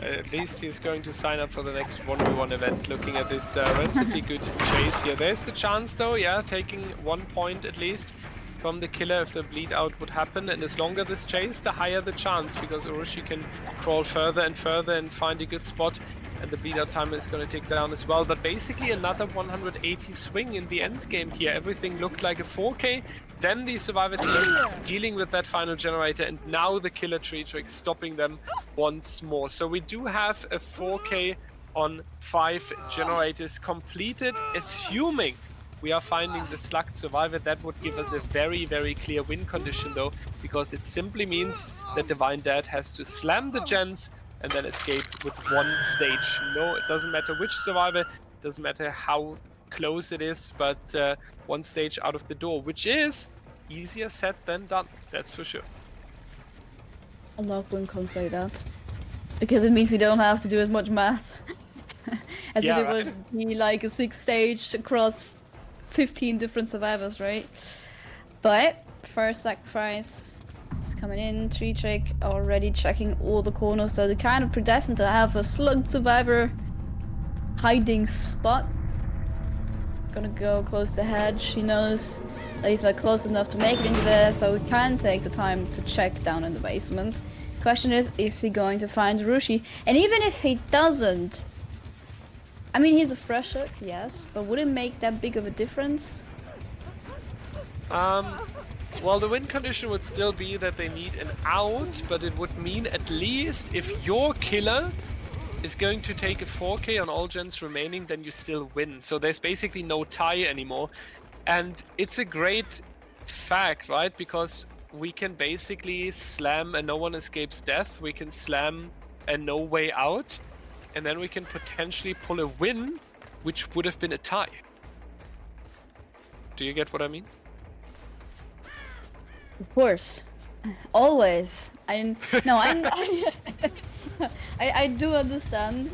At least he's going to sign up for the next 1v1 event, looking at this relatively good chase here. There's the chance though, yeah, taking 1 point at least from the killer if the bleed out would happen, and as longer this chase, the higher the chance, because Urushi can crawl further and further and find a good spot, and the bleed out time is going to tick down as well. But basically another 180 swing in the end game here. Everything looked like a 4K, then the survivor team dealing with that final generator, and now the killer Tree Trick stopping them once more. So we do have a 4K on 5 generators completed, assuming we are finding the slugged survivor. That would give us a very, very clear win condition though, because it simply means that Divine Dad has to slam the gens and then escape with 1 stage. No, it doesn't matter which survivor, it doesn't matter how close it is, but 1 stage out of the door, which is easier said than done, that's for sure. A lot of can't say that. Because it means we don't have to do as much math. As Yeah, if it right. would be like a 6-stage across 15 different survivors, right? But first sacrifice is coming in. Tree trick already checking all the corners, so they're kind of predestined to have a slugged survivor hiding spot. Gonna go close to hedge. He knows that he's not close enough to make it into there, so he can take the time to check down in the basement. Question is he going to find Rushi? And even if he doesn't, I mean, he's a fresh hook, yes, but would it make that big of a difference? Well, the win condition would still be that they need an out, but it would mean at least if your killer is going to take a 4K on all gens remaining, then you still win. So there's basically no tie anymore. And it's a great fact, right? Because we can basically slam a no one escapes death, we can slam a no way out, and then we can potentially pull a win, which would have been a tie. Do you get what I mean? Of course. Always. I do understand.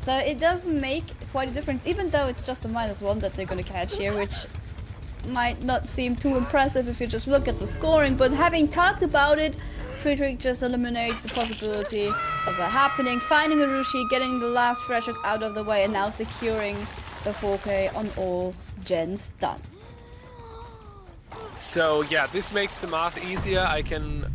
So it does make quite a difference, even though it's just a -1 that they're gonna catch here, which might not seem too impressive if you just look at the scoring, but having talked about it, Friedrich just eliminates the possibility of that happening, finding a Rushi, getting the last fresh hook out of the way, and now securing the 4K on all gens done. So yeah, this makes the math easier. I can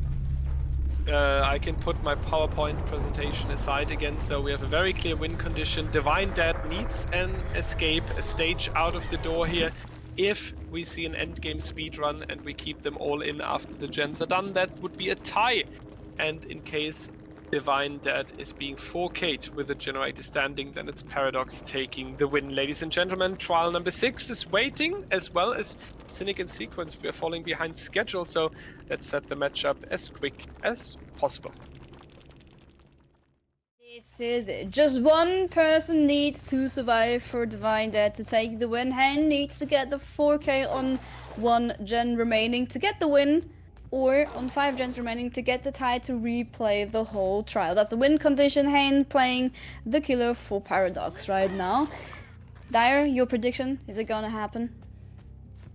put my PowerPoint presentation aside again. So we have a very clear win condition. Divine Dead needs an escape, a stage out of the door here. If we see an endgame speedrun and we keep them all in after the gens are done, that would be a tie. And in case Divine Dead is being 4K'd with the generator standing, then it's Paradox taking the win. Ladies and gentlemen, trial number 6 is waiting, as well as Cynic and Sequence. We are falling behind schedule, so let's set the matchup as quick as possible. This is it. Just one person needs to survive for Divine Dead to take the win. Hen needs to get the 4K on 1 gen remaining to get the win, or on 5 gens remaining to get the tie to replay the whole trial. That's the win condition. Hein playing the killer for Paradox right now. Dyer, your prediction, is it gonna happen?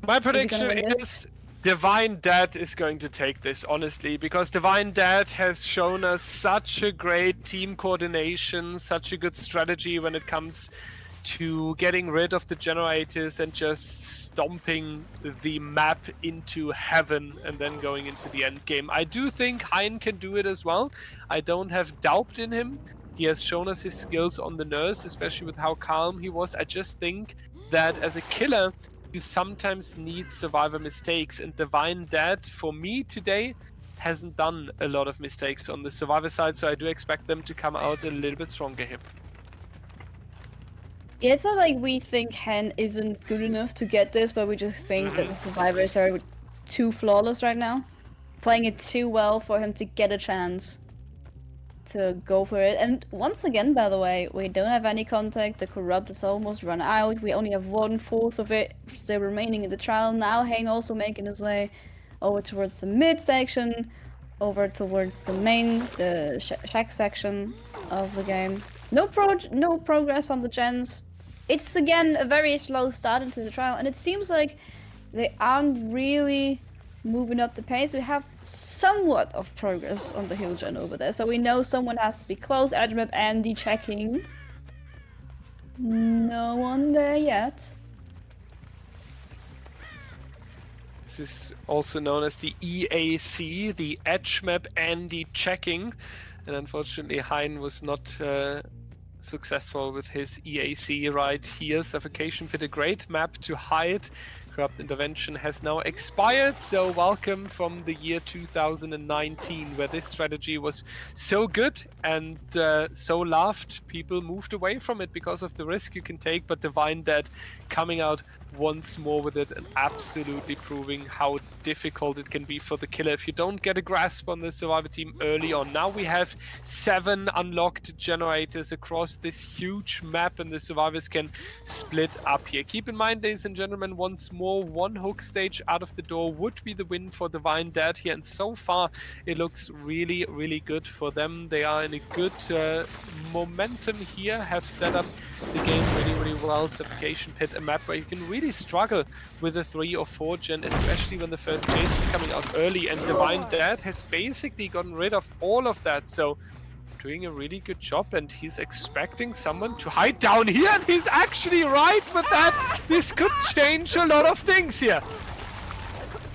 My prediction is Divine Dead is going to take this, honestly, because Divine Dead has shown us such a great team coordination, such a good strategy when it comes to getting rid of the generators and just stomping the map into heaven and then going into the end game. I do think Hein can do it as well. I don't have doubt in him. He has shown us his skills on the Nurse, especially with how calm he was. I just think that as a killer, you sometimes need survivor mistakes, and Divine Dead, for me today, hasn't done a lot of mistakes on the survivor side, so I do expect them to come out a little bit stronger here. Yeah, it's not like we think Hen isn't good enough to get this, but we just think that the survivors are too flawless right now. Playing it too well for him to get a chance to go for it. And once again, by the way, we don't have any contact. The corrupt is almost run out. We only have 1/4 of it still remaining in the trial. Now Hein also making his way over towards the mid section, over towards the main, the shack section of the game. No progress on the gens. It's again a very slow start into the trial, and it seems like they aren't really moving up the pace. We have somewhat of progress on the hill gen over there, so we know someone has to be close. Edgemap Andy checking. No one there yet. This is also known as the EAC, the Edge Map Andy checking, and unfortunately Hein was not successful with his EAC right here. Suffocation Pit, a great map to hide. Corrupt Intervention has now expired, so welcome from the year 2019, where this strategy was so good and so loved. People moved away from it because of the risk you can take, but Divine Dead coming out once more with it and absolutely proving how difficult it can be for the killer if you don't get a grasp on the survivor team early on. Now we have 7 unlocked generators across this huge map, and the survivors can split up here. Keep in mind, ladies and gentlemen, once more, more. One hook stage out of the door would be the win for Divine Dead here, and so far it looks really, really good for them. They are in a good momentum here, have set up the game really, really well. Suffocation Pit, a map where you can really struggle with a 3 or 4 gen, especially when the first chase is coming out early, and Divine Dead has basically gotten rid of all of that, so doing a really good job, and he's expecting someone to hide down here, and he's actually right with that. This could change a lot of things here.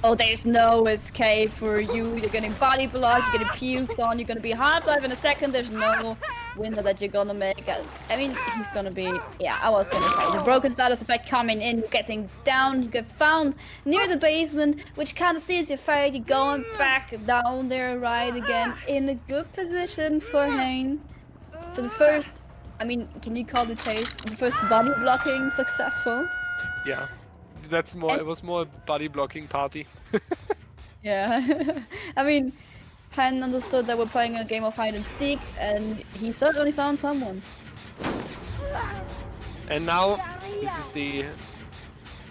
Oh, there's no escape for you. You're getting body blocked, you're getting puked on, you're gonna be half-life in a second. There's no window that you're gonna make. I mean, he's gonna be, yeah, I was gonna say, the broken status effect coming in, you're getting down, you get found near the basement, which kind of seals your fate. You're going back down there right again, in a good position for Hane. So the first, I mean, can you call the chase, the first body blocking successful? Yeah. That's more. It was more a body blocking party. Yeah, I mean, Han understood that we're playing a game of hide and seek, and he certainly found someone. And now, this is the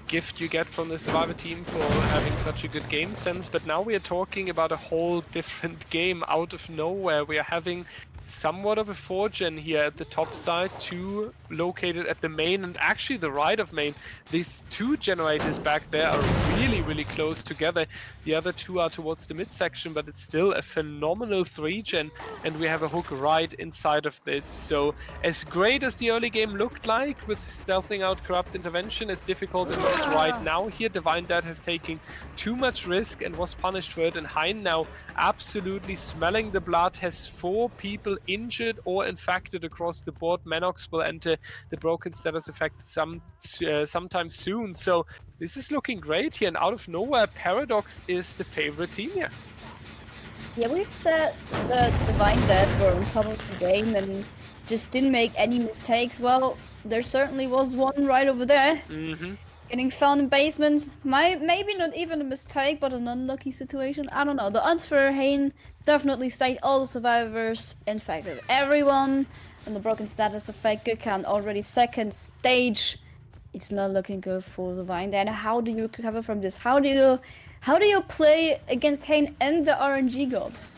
gift you get from the Survivor team for having such a good game sense. But now we are talking about a whole different game out of nowhere. We are having somewhat of a 4-gen here at the top side, 2 located at the main and actually the right of main. These 2 generators back there are really, really close together. The other 2 are towards the midsection, but it's still a phenomenal 3-gen, and we have a hook right inside of this. So as great as the early game looked like with stealthing out Corrupt Intervention, as difficult it is right now here, Divine Dead has taken too much risk and was punished for it, and Hein now absolutely smelling the blood, has 4 people injured or infected across the board. Manox will enter the broken status effect sometime soon, so this is looking great here, and out of nowhere Paradox is the favorite team here. Yeah, we've said that Divine Dead were on top of the game and just didn't make any mistakes. Well, there certainly was one right over there. Getting found in basements, maybe not even a mistake, but an unlucky situation. I don't know. The odds for Hein definitely stayed all the survivors infected. Everyone on the broken status effect, good count already second stage. It's not looking good for Divine Dead. How do you recover from this? How do you play against Hein and the RNG gods?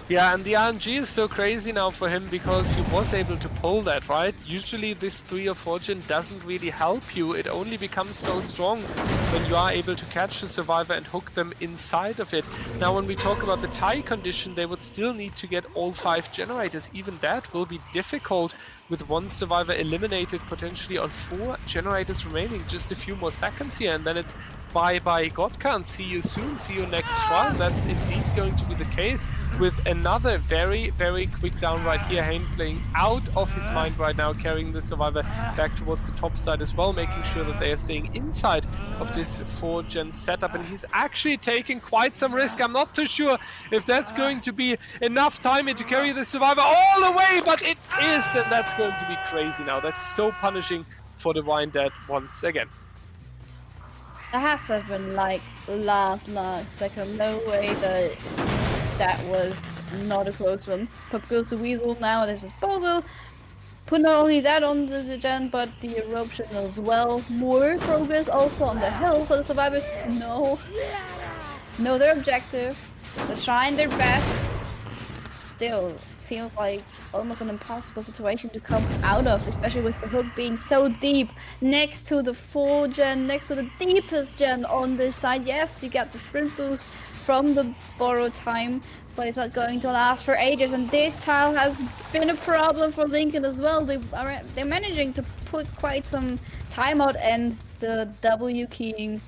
Yeah, and the RNG is so crazy now for him because he was able to pull that, right? Usually this 3 or 4 gen doesn't really help you. It only becomes so strong when you are able to catch the survivor and hook them inside of it. Now when we talk about the tie condition, they would still need to get all 5 generators. Even that will be difficult with 1 survivor eliminated, potentially on 4 generators remaining. Just a few more seconds here, and then it's bye-bye Godcan. See you soon, see you next trial. That's indeed going to be the case with another very, very quick down right here. Hein playing out of his mind right now, carrying the survivor back towards the top side as well, making sure that they are staying inside of this 4-gen setup, and he's actually taking quite some risk. I'm not too sure if that's going to be enough timing to carry the survivor all the way, but it is, and that's going to be crazy now. That's so punishing for Divine Dead once again. That has to have been like last second. No way that was not a close one. Pop goes to Weasel now at his disposal. Put not only that on the gen, but the eruption as well. More progress also on the hill, so the survivors know their objective. They're trying their best. Still feels like almost an impossible situation to come out of, especially with the hook being so deep next to the 4-gen, next to the deepest gen on this side. Yes, you get the sprint boost from the borrow time, but it's not going to last for ages, and this tile has been a problem for Lincoln as well. They're managing to put quite some time out, and the W keying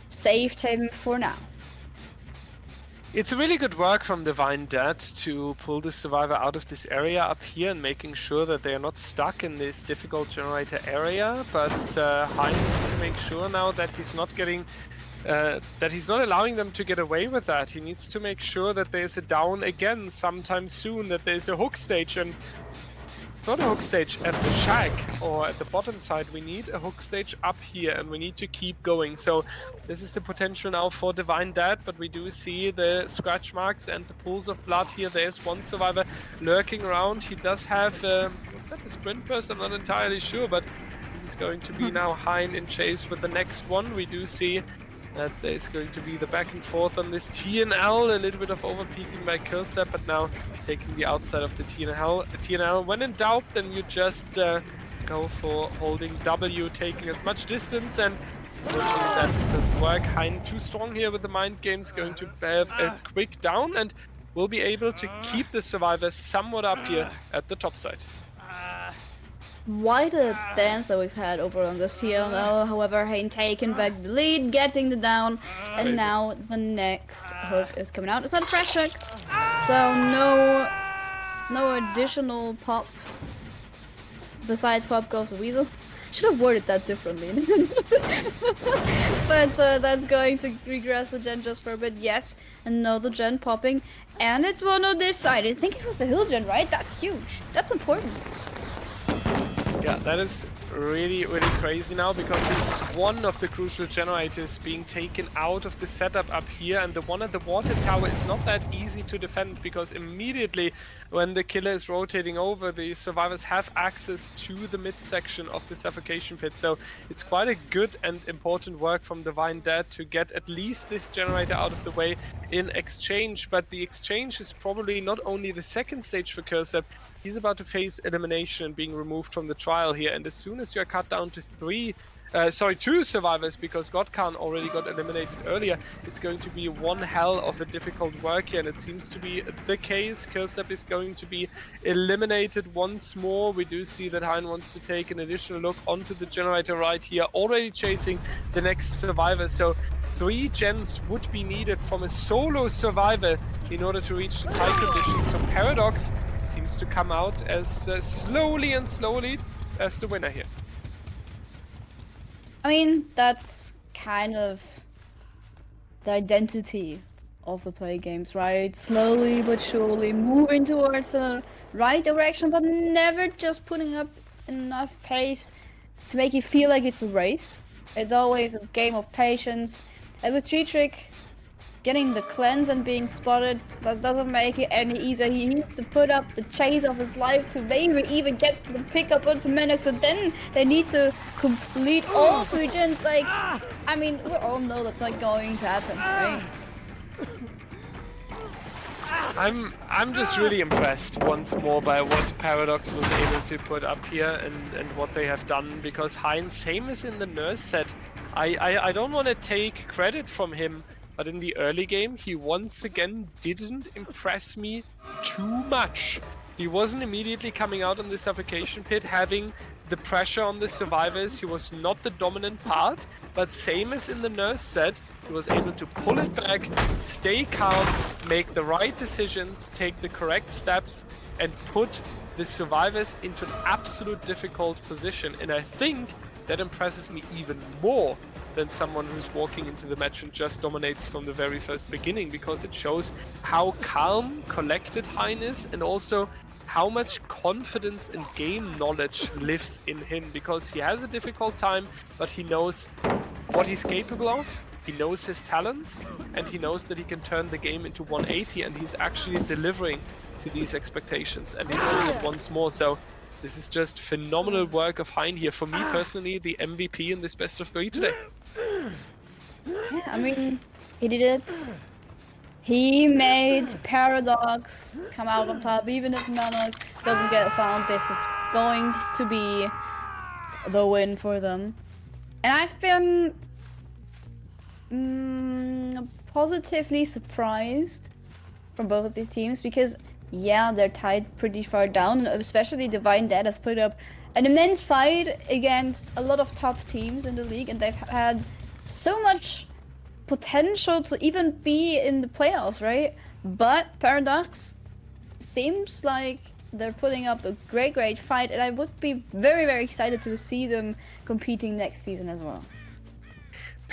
saved him for now. It's a really good work from Divine Dead to pull the survivor out of this area up here and making sure that they are not stuck in this difficult generator area, but Hein needs to make sure now that he's not getting that he's not allowing them to get away with that. He needs to make sure that there's a down again sometime soon, that there's a hook stage, and not a hook stage at the shack or at the bottom side. We need a hook stage up here, and we need to keep going. So this is the potential now for Divine Dead, but we do see the scratch marks and the pools of blood here. There's one survivor lurking around. He does have was that a sprint burst? I'm not entirely sure, but is going to be now Hein in chase with the next one. We do see that there's going to be the back and forth on this TNL, a little bit of overpeaking by Killsep, but now taking the outside of the TNL. When in doubt, then you just go for holding W, taking as much distance, and unfortunately that doesn't work. Hein too strong here with the mind games, going to have a quick down, and will be able to keep the survivors somewhat up here at the top side. Why the dance that we've had over on the CLL, however, Hein taking back the lead, getting the down, and now the next hook is coming out. It's not a fresh hook, so no additional pop. Besides pop goes the weasel. Should have worded that differently. But that's going to regress the gen just for a bit. Yes, another gen popping, and it's one on this side. I think it was a hill gen, right? That's huge. That's important. Yeah, that is really, really crazy now, because this is one of the crucial generators being taken out of the setup up here, and the one at the water tower is not that easy to defend, because immediately when the killer is rotating over, the survivors have access to the midsection of the suffocation pit. So it's quite a good and important work from Divine Dead to get at least this generator out of the way in exchange. But the exchange is probably not only the second stage for Killsep. He's about to face elimination and being removed from the trial here, and as soon as you're cut down to two survivors, because Godkhan already got eliminated earlier, it's going to be one hell of a difficult work here, and it seems to be the case. Killsep is going to be eliminated once more. We do see that Hein wants to take an additional look onto the generator right here, already chasing the next survivor. So 3 gens would be needed from a solo survivor in order to reach the tie condition. So Paradox seems to come out as slowly as the winner here. I mean, that's kind of the identity of the play games, right? Slowly but surely moving towards the right direction, but never just putting up enough pace to make you feel like it's a race. It's always a game of patience. And with Trick getting the cleanse and being spotted, that doesn't make it any easier. He needs to put up the chase of his life to maybe even get the pickup onto Menox, and then they need to complete all 3 gens. Like, I mean, we all know that's not going to happen, right? I'm just really impressed once more by what Paradox was able to put up here and what they have done, because Hein, same as in the Nurse set, I don't want to take credit from him, but in the early game, he once again didn't impress me too much. He wasn't immediately coming out on the suffocation pit, having the pressure on the survivors. He was not the dominant part, but same as in the Nurse set, he was able to pull it back, stay calm, make the right decisions, take the correct steps, and put the survivors into an absolute difficult position. And I think that impresses me even more than someone who's walking into the match and just dominates from the very first beginning, because it shows how calm, collected Hein is, and also how much confidence and game knowledge lives in him, because he has a difficult time, but he knows what he's capable of, he knows his talents, and he knows that he can turn the game into 180, and he's actually delivering to these expectations, and he's doing it once more. So this is just phenomenal work of Hein here. For me personally, the MVP in this best of 3 today. Yeah, I mean, he did it. He made Paradox come out on top. Even if Menox doesn't get found, this is going to be the win for them. And I've been positively surprised from both of these teams, because yeah, they're tied pretty far down, and especially Divine Dead has put up an immense fight against a lot of top teams in the league, and they've had so much potential to even be in the playoffs, right? But Paradox seems like they're putting up a great fight, and I would be very excited to see them competing next season as well.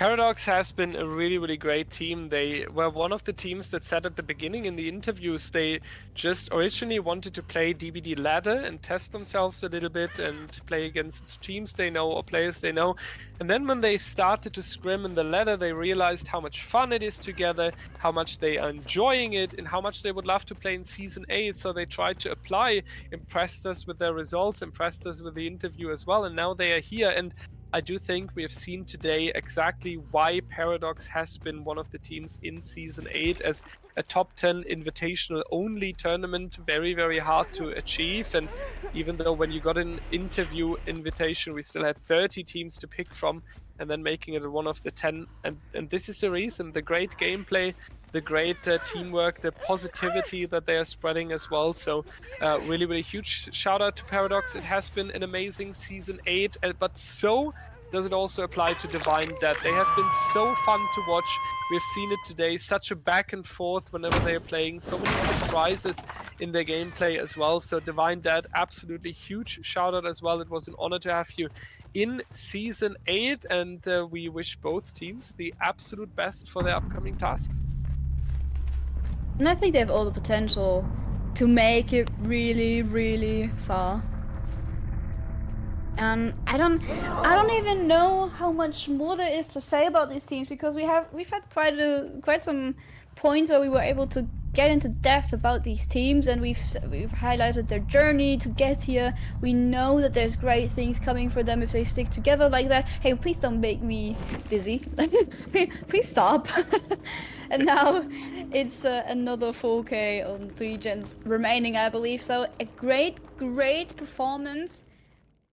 Paradox has been a really, really great team. They were one of the teams that said at the beginning in the interviews they just originally wanted to play DBD ladder and test themselves a little bit and play against teams they know or players they know. And then when they started to scrim in the ladder, they realized how much fun it is together, how much they are enjoying it, and how much they would love to play in Season 8. So they tried to apply, impressed us with their results, impressed us with the interview as well, and now they are here. And I do think we have seen today exactly why Paradox has been one of the teams in Season 8 as a top 10 invitational only tournament, very, very hard to achieve. And even though when you got an interview invitation, we still had 30 teams to pick from, and then making it one of the 10. And this is the reason, the great gameplay, the great teamwork, the positivity that they are spreading as well. So really, really huge shout out to Paradox. It has been an amazing Season 8, but so does it also apply to Divine Dead. They have been so fun to watch. We've seen it today, such a back and forth whenever they are playing, so many surprises in their gameplay as well. So Divine Dead, absolutely huge shout out as well. It was an honor to have you in Season 8, and we wish both teams the absolute best for their upcoming tasks. And I think they have all the potential to make it really, really far. And I don't even know how much more there is to say about these teams, because we've had quite some points where we were able to get into depth about these teams, and we've highlighted their journey to get here. We know that there's great things coming for them if they stick together like that. Hey, please don't make me dizzy. Please stop. And now it's another 4K on 3 gens remaining, I believe. So a great performance